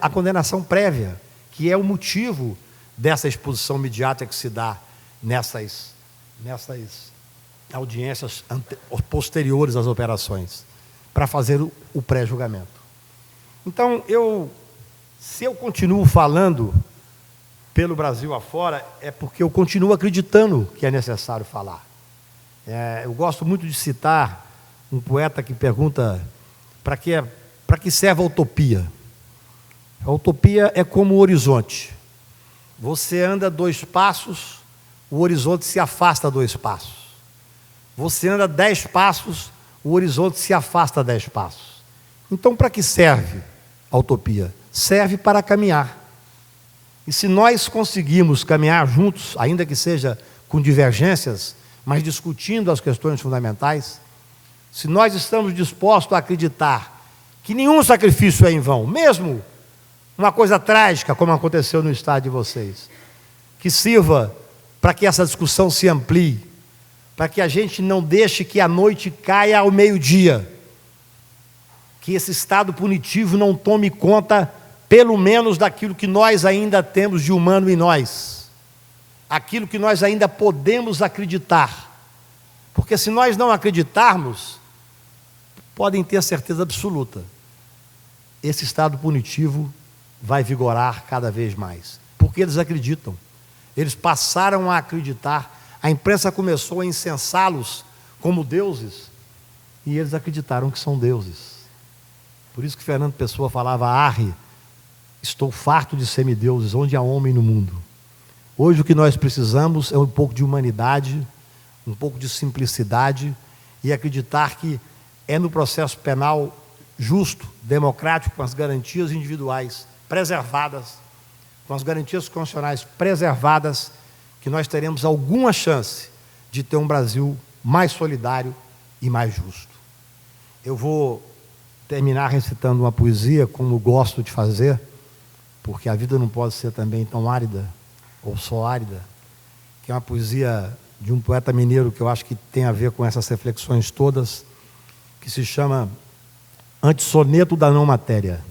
a condenação prévia, que é o motivo dessa exposição midiática que se dá nessas audiências posteriores às operações, para fazer o pré-julgamento. Então, se eu continuo falando pelo Brasil afora, é porque eu continuo acreditando que é necessário falar. Eu gosto muito de citar um poeta que pergunta para que serve a utopia. A utopia é como o horizonte. Você anda 2 passos, o horizonte se afasta 2 passos. Você anda 10 passos, o horizonte se afasta 10 passos. Então, para que serve a utopia? Serve para caminhar. E se nós conseguimos caminhar juntos, ainda que seja com divergências, mas discutindo as questões fundamentais, se nós estamos dispostos a acreditar que nenhum sacrifício é em vão, mesmo uma coisa trágica, como aconteceu no estado de vocês, que sirva para que essa discussão se amplie, para que a gente não deixe que a noite caia ao meio-dia, que esse estado punitivo não tome conta, pelo menos, daquilo que nós ainda temos de humano em nós, aquilo que nós ainda podemos acreditar, porque se nós não acreditarmos, podem ter certeza absoluta, esse estado punitivo vai vigorar cada vez mais, porque eles acreditam, eles passaram a acreditar, a imprensa começou a incensá-los como deuses, e eles acreditaram que são deuses. Por isso que Fernando Pessoa falava, arre, estou farto de semideuses, onde há homem no mundo. Hoje o que nós precisamos é um pouco de humanidade, um pouco de simplicidade, e acreditar que é no processo penal justo, democrático, com as garantias individuais preservadas, com as garantias constitucionais preservadas, que nós teremos alguma chance de ter um Brasil mais solidário e mais justo. Eu vou terminar recitando uma poesia, como gosto de fazer, porque a vida não pode ser também tão árida, ou só árida, que é uma poesia de um poeta mineiro que eu acho que tem a ver com essas reflexões todas, que se chama Antissoneto da Não Matéria.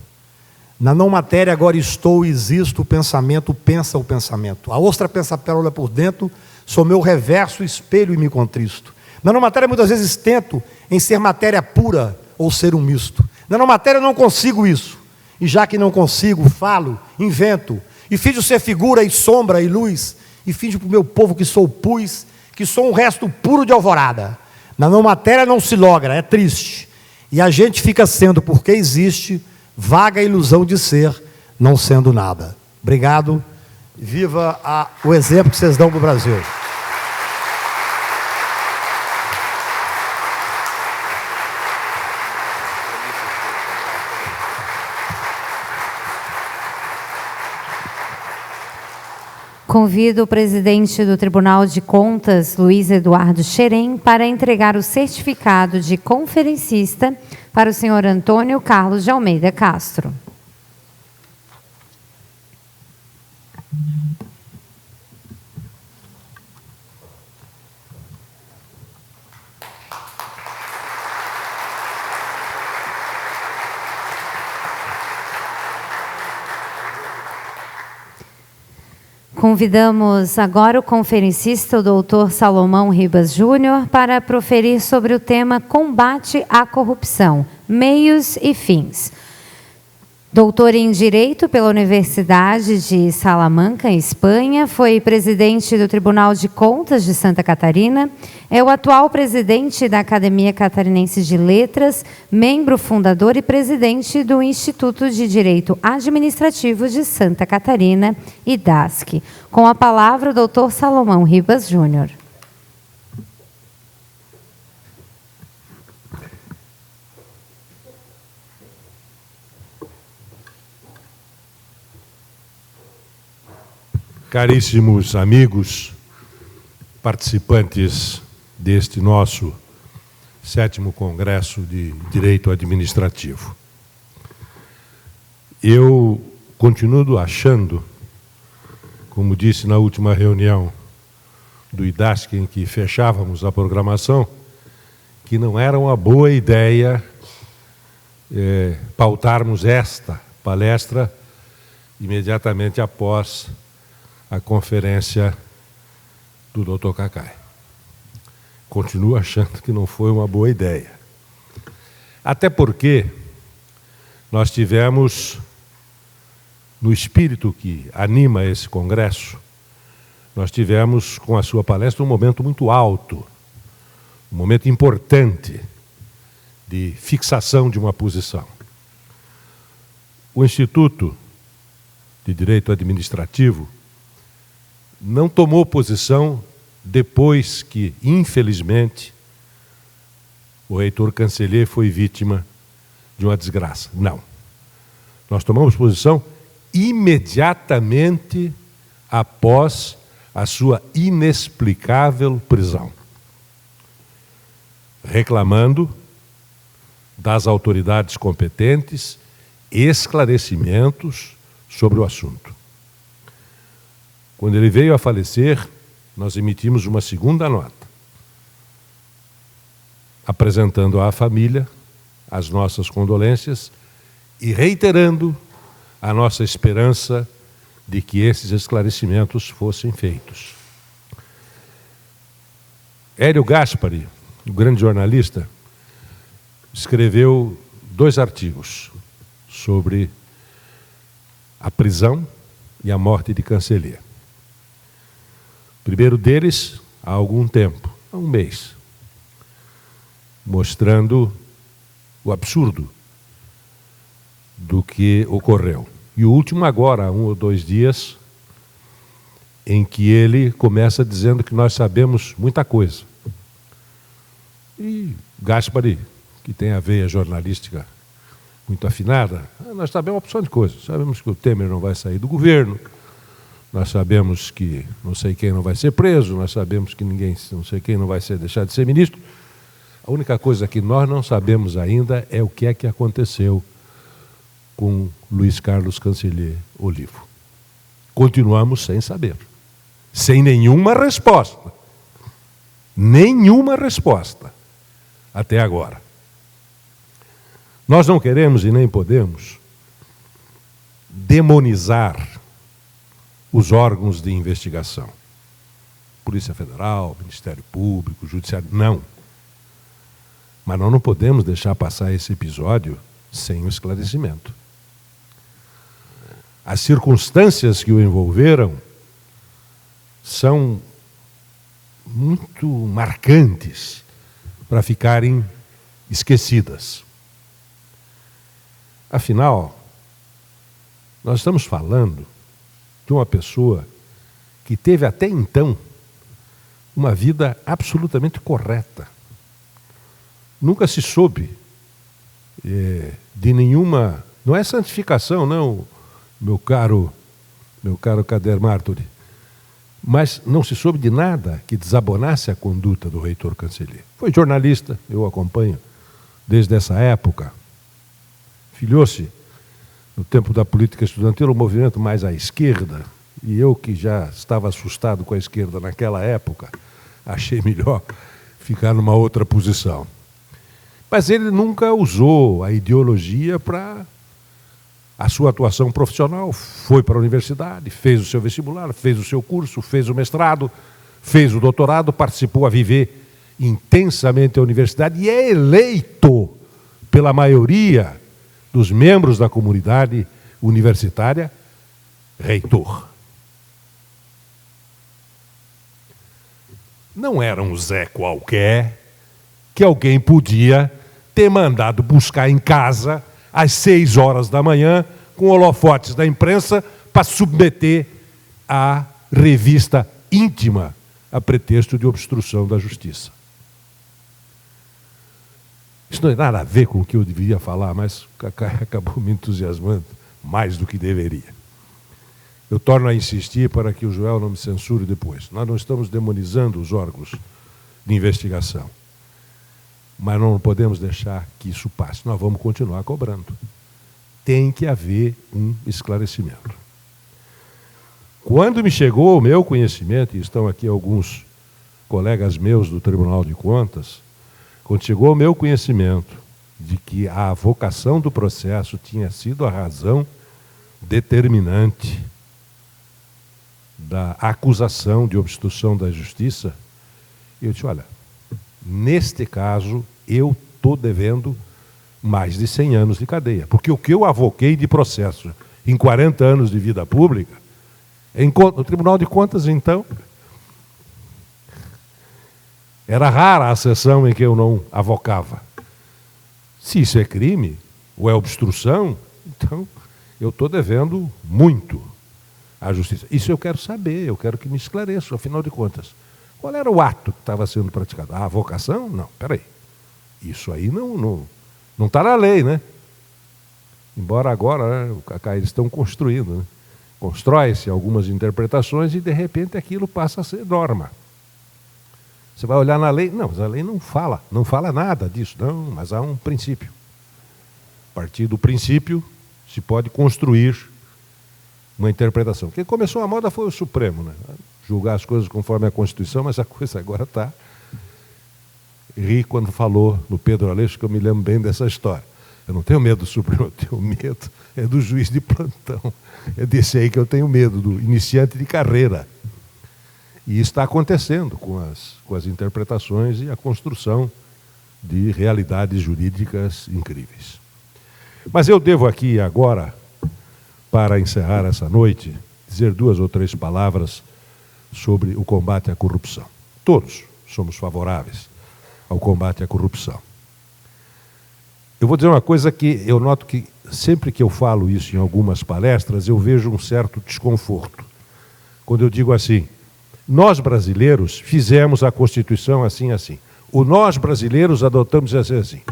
Na não matéria agora estou e existo, o pensamento pensa o pensamento. A ostra pensa a pérola por dentro, sou meu reverso, espelho e me contristo. Na não matéria muitas vezes tento em ser matéria pura ou ser um misto. Na não matéria eu não consigo isso. E já que não consigo, falo, invento. E finjo ser figura e sombra e luz. E finjo para o meu povo que sou pus, que sou um resto puro de alvorada. Na não matéria não se logra, é triste. E a gente fica sendo porque existe vaga ilusão de ser, não sendo nada. Obrigado. Viva o exemplo que vocês dão para o Brasil. Convido o presidente do Tribunal de Contas, Luiz Eduardo Xerém, para entregar o certificado de conferencista para o senhor Antônio Carlos de Almeida Castro. Convidamos agora o conferencista, o doutor Salomão Ribas Júnior, para proferir sobre o tema Combate à Corrupção, Meios e Fins. Doutor em Direito pela Universidade de Salamanca, Espanha, foi presidente do Tribunal de Contas de Santa Catarina, é o atual presidente da Academia Catarinense de Letras, membro fundador e presidente do Instituto de Direito Administrativo de Santa Catarina, IDASC. Com a palavra, o doutor Salomão Ribas Júnior. Caríssimos amigos, participantes deste nosso 7º Congresso de Direito Administrativo. Eu continuo achando, como disse na última reunião do IDASC, em que fechávamos a programação, que não era uma boa ideia pautarmos esta palestra imediatamente após a conferência do Dr. Cacai. Continuo achando que não foi uma boa ideia. Até porque nós tivemos, no espírito que anima esse congresso, nós tivemos com a sua palestra um momento muito alto, um momento importante de fixação de uma posição. O Instituto de Direito Administrativo não tomou posição depois que, infelizmente, o reitor Cancellier foi vítima de uma desgraça. Não. Nós tomamos posição imediatamente após a sua inexplicável prisão, reclamando das autoridades competentes esclarecimentos sobre o assunto. Quando ele veio a falecer, nós emitimos uma segunda nota, apresentando à família as nossas condolências e reiterando a nossa esperança de que esses esclarecimentos fossem feitos. Hélio Gaspari, o grande jornalista, escreveu 2 artigos sobre a prisão e a morte de Cancellier. O primeiro deles, há algum tempo, há um mês, mostrando o absurdo do que ocorreu. E o último agora, há 1 ou 2 dias, em que ele começa dizendo que nós sabemos muita coisa. E Gaspari, que tem a veia jornalística muito afinada, nós sabemos uma opção de coisas. Sabemos que o Temer não vai sair do governo, nós sabemos que não sei quem não vai ser preso, nós sabemos que não sei quem não vai deixar de ser ministro. A única coisa que nós não sabemos ainda é o que é que aconteceu com Luiz Carlos Cancellier Olivo. Continuamos sem saber, sem nenhuma resposta. Nenhuma resposta até agora. Nós não queremos e nem podemos demonizar os órgãos de investigação. Polícia Federal, Ministério Público, Judiciário, não. Mas nós não podemos deixar passar esse episódio sem um esclarecimento. As circunstâncias que o envolveram são muito marcantes para ficarem esquecidas. Afinal, nós estamos falando de uma pessoa que teve até então uma vida absolutamente correta. Nunca se soube de nenhuma... Não é santificação, não, meu caro Kader Martori, mas não se soube de nada que desabonasse a conduta do reitor Cancellier. Foi jornalista, eu acompanho desde essa época. Filiou-se, no tempo da política estudantil, um movimento mais à esquerda, e eu, que já estava assustado com a esquerda naquela época, achei melhor ficar numa outra posição. Mas ele nunca usou a ideologia para a sua atuação profissional. Foi para a universidade, fez o seu vestibular, fez o seu curso, fez o mestrado, fez o doutorado, participou a viver intensamente a universidade e é eleito pela maioria dos membros da comunidade universitária reitor. Não era um Zé qualquer que alguém podia ter mandado buscar em casa às 6 horas da manhã, com holofotes da imprensa, para submeter à revista íntima a pretexto de obstrução da justiça. Isso não tem nada a ver com o que eu deveria falar, mas o Cacá acabou me entusiasmando mais do que deveria. Eu torno a insistir para que o Joel não me censure depois. Nós não estamos demonizando os órgãos de investigação, mas não podemos deixar que isso passe. Nós vamos continuar cobrando. Tem que haver um esclarecimento. Quando me chegou ao meu conhecimento, e estão aqui alguns colegas meus do Tribunal de Contas, quando chegou ao meu conhecimento de que a avocação do processo tinha sido a razão determinante da acusação de obstrução da justiça, eu disse, olha, neste caso, eu estou devendo mais de 100 anos de cadeia. Porque o que eu avoquei de processo em 40 anos de vida pública, no Tribunal de Contas, então, era rara a sessão em que eu não avocava. Se isso é crime, ou é obstrução, então eu estou devendo muito à justiça. Isso eu quero saber, eu quero que me esclareça, afinal de contas. Qual era o ato que estava sendo praticado? A avocação? Não, peraí. Isso aí não está na lei, né? Embora agora, né, eles estão construindo, né? Constrói-se algumas interpretações e, de repente, aquilo passa a ser norma. Você vai olhar na lei, não, mas a lei não fala nada disso, não, mas há um princípio. A partir do princípio, se pode construir uma interpretação. Quem começou a moda foi o Supremo, né? Julgar as coisas conforme a Constituição, mas a coisa agora está... Ri quando falou no Pedro Aleixo, que eu me lembro bem dessa história. Eu não tenho medo do Supremo, eu tenho medo do juiz de plantão. É desse aí que eu tenho medo, do iniciante de carreira. E isso está acontecendo com as interpretações e a construção de realidades jurídicas incríveis. Mas eu devo aqui agora, para encerrar essa noite, dizer 2 ou 3 palavras sobre o combate à corrupção. Todos somos favoráveis ao combate à corrupção. Eu vou dizer uma coisa que eu noto que sempre que eu falo isso em algumas palestras, eu vejo um certo desconforto. Quando eu digo assim, nós brasileiros fizemos a Constituição assim, assim. O nós brasileiros adotamos assim.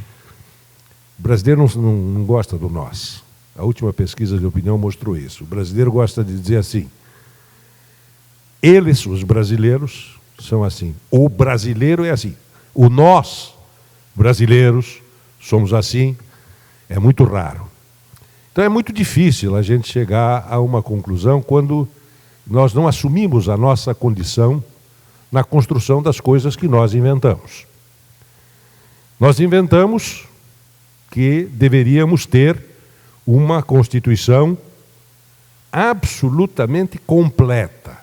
O brasileiro não gosta do nós. A última pesquisa de opinião mostrou isso. O brasileiro gosta de dizer assim. Eles, os brasileiros, são assim. O brasileiro é assim. O nós brasileiros somos assim, é muito raro. Então é muito difícil a gente chegar a uma conclusão quando nós não assumimos a nossa condição na construção das coisas que nós inventamos. Nós inventamos que deveríamos ter uma Constituição absolutamente completa.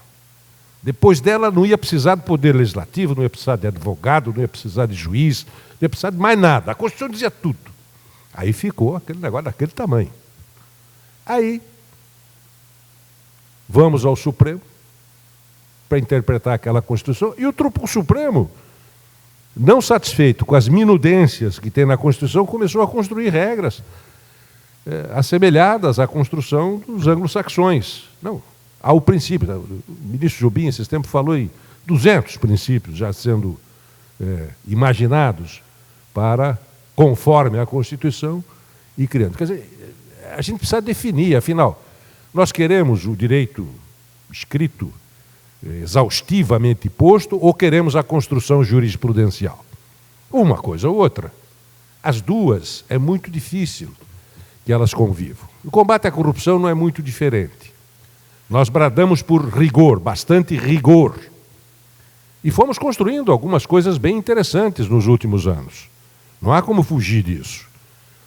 Depois dela não ia precisar do Poder Legislativo, não ia precisar de advogado, não ia precisar de juiz, não ia precisar de mais nada. A Constituição dizia tudo. Aí ficou aquele negócio daquele tamanho. Aí, vamos ao Supremo para interpretar aquela Constituição, e o Supremo, não satisfeito com as minudências que tem na Constituição, começou a construir regras assemelhadas à construção dos anglo-saxões. Não, ao princípio. O ministro Jobim, esses tempos, falou em 200 princípios já sendo imaginados para, conforme a Constituição, ir criando. Quer dizer, a gente precisa definir, afinal, nós queremos o direito escrito exaustivamente posto ou queremos a construção jurisprudencial? Uma coisa ou outra. As duas é muito difícil que elas convivam. O combate à corrupção não é muito diferente. Nós bradamos por rigor, bastante rigor. E fomos construindo algumas coisas bem interessantes nos últimos anos. Não há como fugir disso.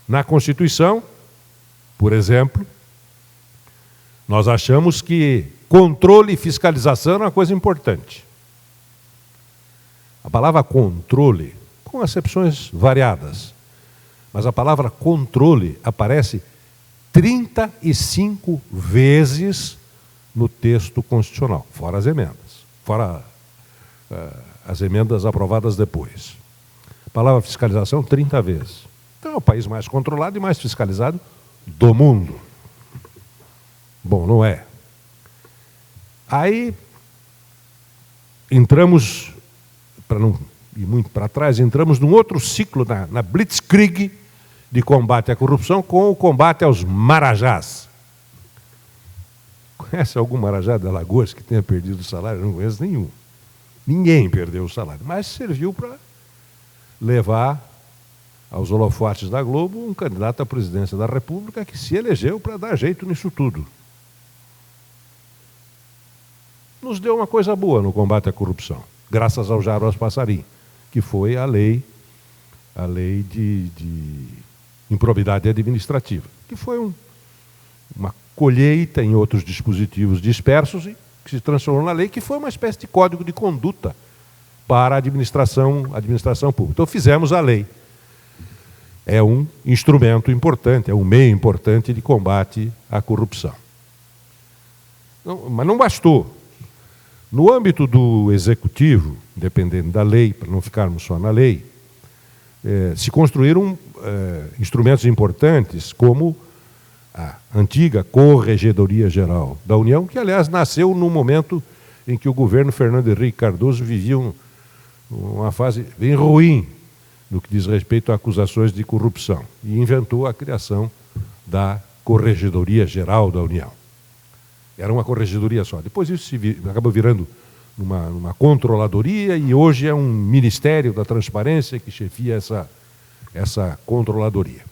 Na Constituição, por exemplo, nós achamos que controle e fiscalização é uma coisa importante. A palavra controle, com acepções variadas, mas a palavra controle aparece 35 vezes no texto constitucional, fora as emendas, fora as emendas aprovadas depois. A palavra fiscalização, 30 vezes. Então é o país mais controlado e mais fiscalizado do mundo. Bom, não é. Aí entramos, para não ir muito para trás, entramos num outro ciclo na Blitzkrieg de combate à corrupção com o combate aos marajás. Conhece algum marajá de Alagoas que tenha perdido o salário? Não conheço nenhum. Ninguém perdeu o salário, mas serviu para levar aos holofotes da Globo um candidato à presidência da República que se elegeu para dar jeito nisso tudo. Nos deu uma coisa boa no combate à corrupção, graças ao Jarbas Passarim, que foi a lei de improbidade administrativa, que foi uma colheita em outros dispositivos dispersos e que se transformou na lei, que foi uma espécie de código de conduta para a administração pública. Então fizemos a lei. É um instrumento importante, é um meio importante de combate à corrupção. Mas não bastou. No âmbito do executivo, dependendo da lei, para não ficarmos só na lei, se construíram instrumentos importantes como a antiga Corregedoria Geral da União, que, aliás, nasceu no momento em que o governo Fernando Henrique Cardoso vivia uma fase bem ruim no que diz respeito a acusações de corrupção, e inventou a criação da Corregedoria Geral da União. Era uma corregedoria só. Depois isso acabou virando uma controladoria e hoje é um Ministério da Transparência que chefia essa controladoria.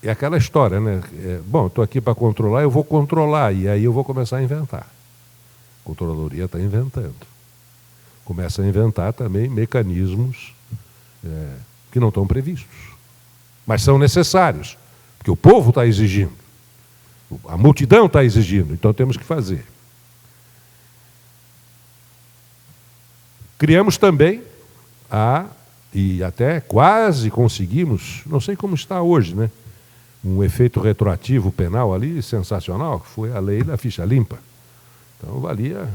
É aquela história, né? Bom, estou aqui para controlar, eu vou controlar, e aí eu vou começar a inventar. A controladoria está inventando. Começa a inventar também mecanismos que não estão previstos, mas são necessários, porque o povo está exigindo. A multidão está exigindo, então temos que fazer. Criamos também, e até quase conseguimos, não sei como está hoje, né? Um efeito retroativo penal ali sensacional, que foi a lei da ficha limpa. Então valia,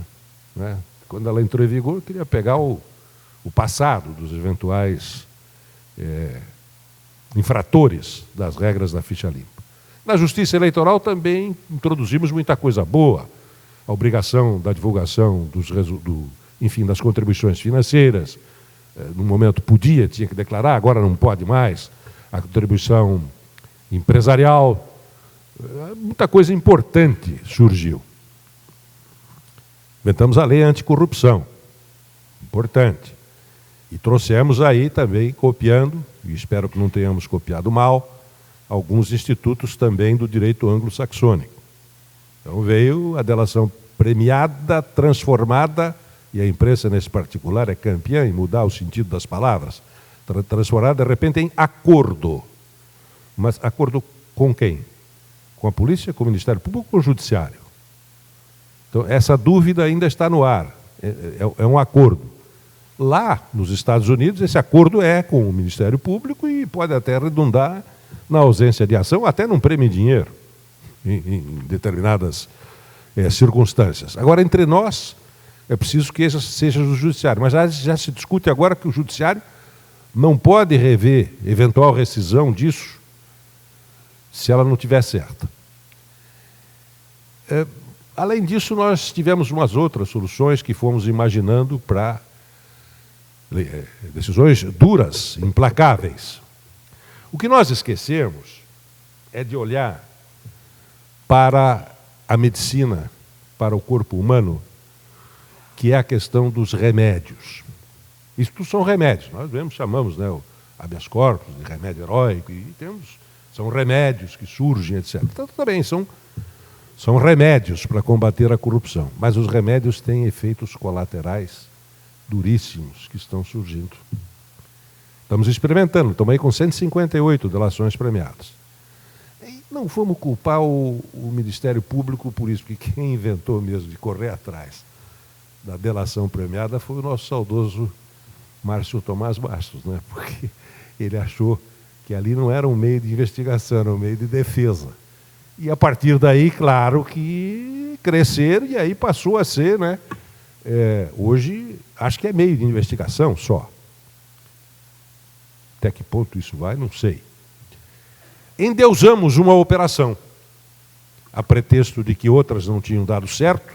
né? Quando ela entrou em vigor, eu queria pegar o passado dos eventuais infratores das regras da ficha limpa. Na Justiça Eleitoral também introduzimos muita coisa boa. A obrigação da divulgação das contribuições financeiras. No momento tinha que declarar, agora não pode mais. A contribuição empresarial. Muita coisa importante surgiu. Inventamos a lei anticorrupção. Importante. E trouxemos aí também, copiando, e espero que não tenhamos copiado mal, alguns institutos também do direito anglo-saxônico. Então veio a delação premiada, transformada, e a imprensa nesse particular é campeã em mudar o sentido das palavras, transformada de repente em acordo. Mas acordo com quem? Com a polícia, com o Ministério Público ou com o Judiciário? Então essa dúvida ainda está no ar. É um acordo. Lá nos Estados Unidos, esse acordo é com o Ministério Público e pode até redundar na ausência de ação, até num prêmio em dinheiro, em determinadas circunstâncias. Agora, entre nós, é preciso que esse seja o Judiciário. Mas já se discute agora que o Judiciário não pode rever eventual rescisão disso se ela não estiver certa. Além disso, nós tivemos umas outras soluções que fomos imaginando para decisões duras, implacáveis. O que nós esquecemos é de olhar para a medicina, para o corpo humano, que é a questão dos remédios. Isto são remédios, nós mesmo chamamos, né, o habeas corpus de remédio heróico, e são remédios que surgem, etc. Então, também são remédios para combater a corrupção, mas os remédios têm efeitos colaterais duríssimos que estão surgindo. Estamos experimentando, estamos aí com 158 delações premiadas. E não vamos culpar o Ministério Público por isso, porque quem inventou mesmo de correr atrás da delação premiada foi o nosso saudoso Márcio Tomás Bastos, né? Porque ele achou que ali não era um meio de investigação, era um meio de defesa. E a partir daí, claro que crescer, e aí passou a ser, né? Hoje, acho que é meio de investigação só. Até que ponto isso vai, não sei. Endeusamos uma operação, a pretexto de que outras não tinham dado certo.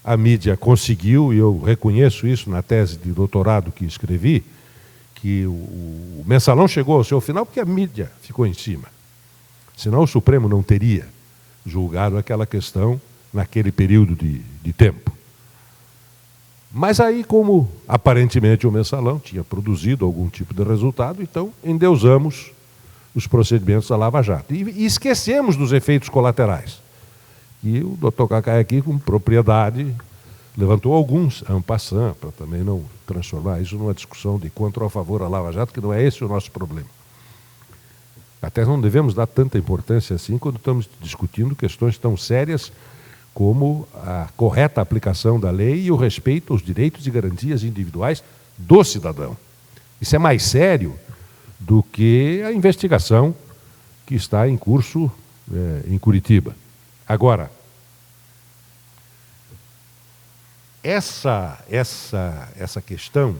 A mídia conseguiu, e eu reconheço isso na tese de doutorado que escrevi, que o mensalão chegou ao seu final porque a mídia ficou em cima. Senão o Supremo não teria julgado aquela questão naquele período de tempo. Mas aí, como aparentemente o mensalão tinha produzido algum tipo de resultado, então endeusamos os procedimentos da Lava Jato. E esquecemos dos efeitos colaterais. E o doutor Cacai aqui, com propriedade, levantou alguns en passant, para também não transformar isso numa discussão de contra ou a favor da Lava Jato, que não é esse o nosso problema. Até não devemos dar tanta importância assim quando estamos discutindo questões tão sérias como a correta aplicação da lei e o respeito aos direitos e garantias individuais do cidadão. Isso é mais sério do que a investigação que está em curso em Curitiba. Agora, essa questão,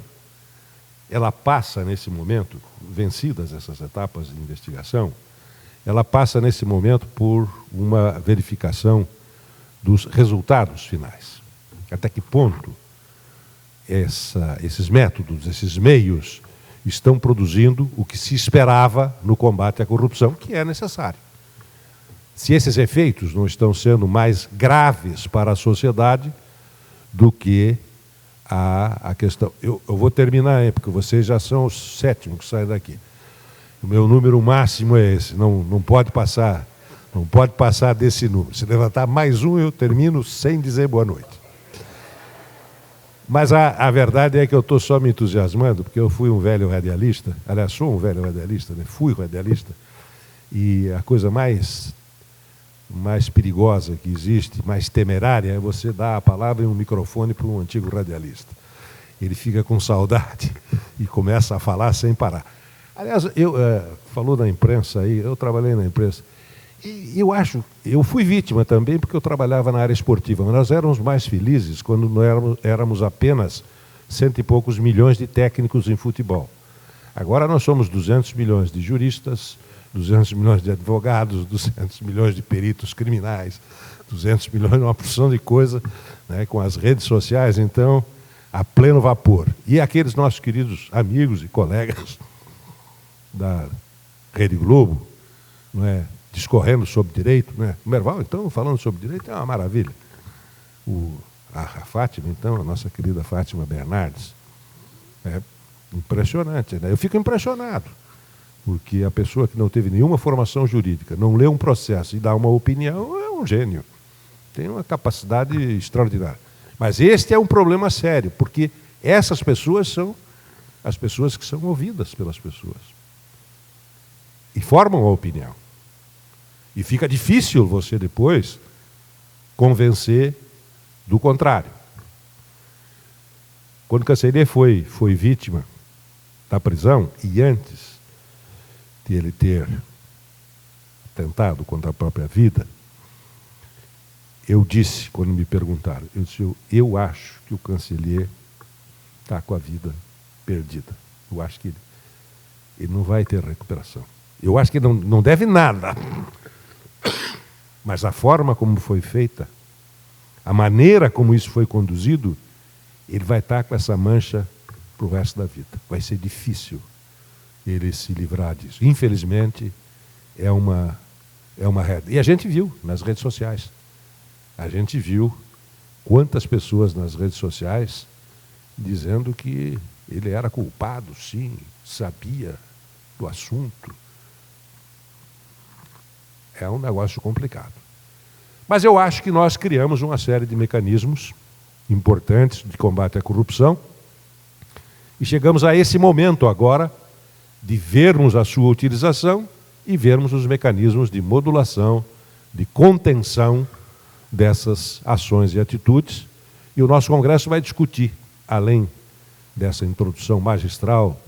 ela passa nesse momento, vencidas essas etapas de investigação, ela passa nesse momento por uma verificação dos resultados finais. Até que ponto esses métodos, esses meios, estão produzindo o que se esperava no combate à corrupção, que é necessário. Se esses efeitos não estão sendo mais graves para a sociedade do que a questão... Eu vou terminar, porque vocês já são os 7º que saem daqui. O meu número máximo é esse, não pode passar desse número. Se levantar mais um, eu termino sem dizer boa noite. Mas a verdade é que eu estou só me entusiasmando, porque eu fui um velho radialista, aliás, sou um velho radialista, né? Fui radialista, e a coisa mais perigosa que existe, mais temerária, é você dar a palavra e um microfone para um antigo radialista. Ele fica com saudade e começa a falar sem parar. Aliás, falou da imprensa aí, eu trabalhei na imprensa, e eu fui vítima também porque eu trabalhava na área esportiva, mas nós éramos mais felizes quando não éramos apenas 100 e poucos milhões de técnicos em futebol. Agora nós somos 200 milhões de juristas, 200 milhões de advogados, 200 milhões de peritos criminais, 200 milhões, uma porção de coisa, né, com as redes sociais, então, a pleno vapor. E aqueles nossos queridos amigos e colegas da Rede Globo, não é, discorrendo sobre direito, né? O Merval, então, falando sobre direito, é uma maravilha. A Fátima, então, a nossa querida Fátima Bernardes, Impressionante, né? Eu fico impressionado, porque a pessoa que não teve nenhuma formação jurídica, não lê um processo e dá uma opinião, é um gênio. Tem uma capacidade extraordinária. Mas este é um problema sério, porque essas pessoas são as pessoas que são ouvidas pelas pessoas. E formam a opinião. E fica difícil você depois convencer do contrário. Quando Cancellier foi vítima da prisão, e antes de ele ter tentado contra a própria vida, eu disse, quando me perguntaram, eu acho que o Cancellier está com a vida perdida. Eu acho que ele não vai ter recuperação. Eu acho que ele não deve nada. Mas a forma como foi feita, a maneira como isso foi conduzido, ele vai estar com essa mancha para o resto da vida. Vai ser difícil ele se livrar disso. Infelizmente, é uma realidade. E a gente viu nas redes sociais. A gente viu quantas pessoas nas redes sociais dizendo que ele era culpado, sim, sabia do assunto. É um negócio complicado. Mas eu acho que nós criamos uma série de mecanismos importantes de combate à corrupção e chegamos a esse momento agora de vermos a sua utilização e vermos os mecanismos de modulação, de contenção dessas ações e atitudes. E o nosso Congresso vai discutir, além dessa introdução magistral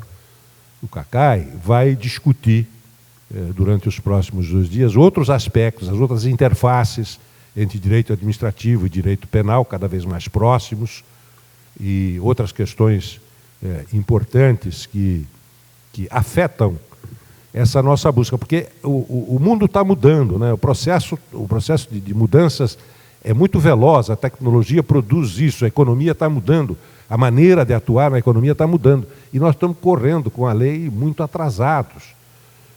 do Cacai, vai discutir durante os próximos 2 dias outros aspectos, as outras interfaces entre direito administrativo e direito penal, cada vez mais próximos, e outras questões importantes que afetam essa nossa busca, porque o mundo está mudando, né? O processo de mudanças é muito veloz, a tecnologia produz isso, a economia está mudando, a maneira de atuar na economia está mudando, e nós estamos correndo com a lei muito atrasados.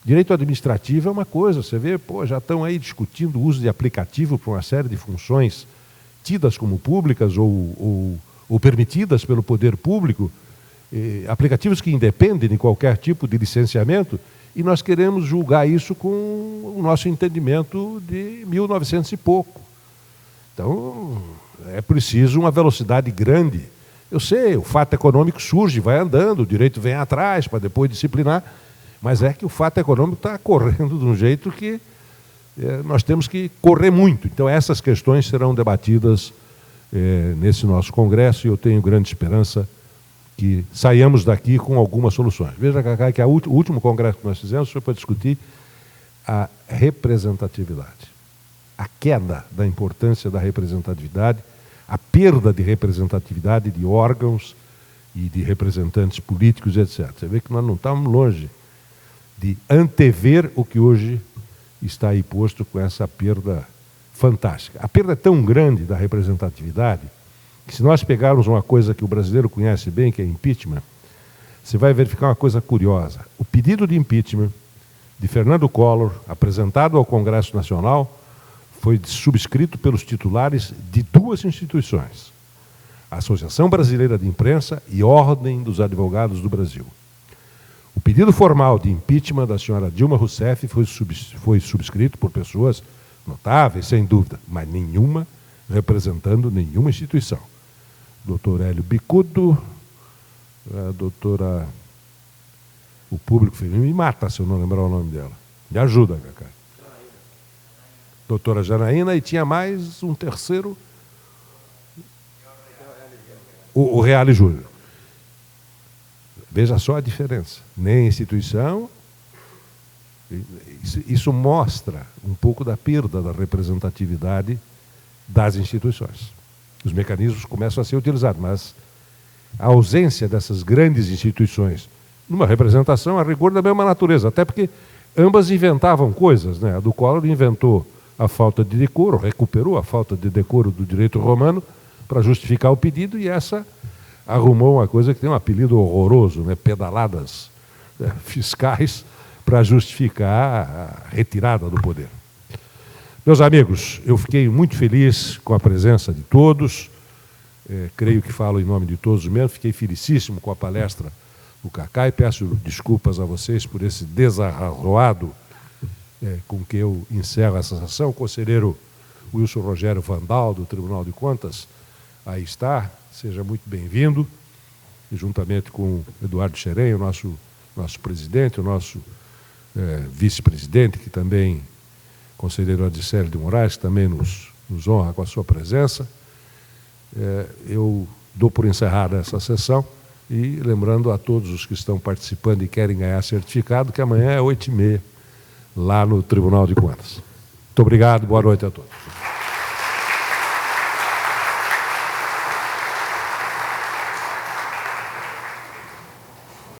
Direito administrativo é uma coisa, você vê, já estão aí discutindo o uso de aplicativo para uma série de funções tidas como públicas ou permitidas pelo poder público, aplicativos que independem de qualquer tipo de licenciamento, e nós queremos julgar isso com o nosso entendimento de 1900 e pouco. Então, é preciso uma velocidade grande. Eu sei, o fato econômico surge, vai andando, o direito vem atrás para depois disciplinar, mas é que o fato econômico está correndo de um jeito que nós temos que correr muito. Então, essas questões serão debatidas nesse nosso congresso e eu tenho grande esperança que saiamos daqui com algumas soluções. Veja, Cacai, que o último congresso que nós fizemos foi para discutir a representatividade, a queda da importância da representatividade, a perda de representatividade de órgãos e de representantes políticos, etc. Você vê que nós não estamos longe de antever o que hoje está aí posto com essa perda fantástica. A perda é tão grande da representatividade que, se nós pegarmos uma coisa que o brasileiro conhece bem, que é impeachment, você vai verificar uma coisa curiosa. O pedido de impeachment de Fernando Collor, apresentado ao Congresso Nacional, foi subscrito pelos titulares de 2 instituições, a Associação Brasileira de Imprensa e Ordem dos Advogados do Brasil. O pedido formal de impeachment da senhora Dilma Rousseff foi subscrito por pessoas notáveis, sem dúvida, mas nenhuma representando nenhuma instituição. Doutor Hélio Bicudo, a doutora... O público me mata se eu não lembrar o nome dela. Me ajuda, Cacá. Doutora Janaína, e tinha mais um terceiro, o Reale Júnior. Veja só a diferença. Nem instituição. Isso mostra um pouco da perda da representatividade das instituições. Os mecanismos começam a ser utilizados, mas a ausência dessas grandes instituições numa representação, a rigor, da mesma natureza, até porque ambas inventavam coisas, né? A do Collor inventou a falta de decoro, recuperou a falta de decoro do direito romano para justificar o pedido, e essa arrumou uma coisa que tem um apelido horroroso, né? Pedaladas fiscais, para justificar a retirada do poder. Meus amigos, eu fiquei muito feliz com a presença de todos, creio que falo em nome de todos mesmo, fiquei felicíssimo com a palestra o Cacá, e peço desculpas a vocês por esse desarrazoado com que eu encerro essa sessão. O conselheiro Wilson Rogério Vandal, do Tribunal de Contas, aí está, seja muito bem-vindo, e juntamente com Eduardo Xerém, o nosso presidente, o nosso vice-presidente, que também, conselheiro Adicélio de Moraes, que também nos honra com a sua presença. Eu dou por encerrada essa sessão e lembrando a todos os que estão participando e querem ganhar certificado que amanhã é 8h30 lá no Tribunal de Contas. Muito obrigado, boa noite a todos.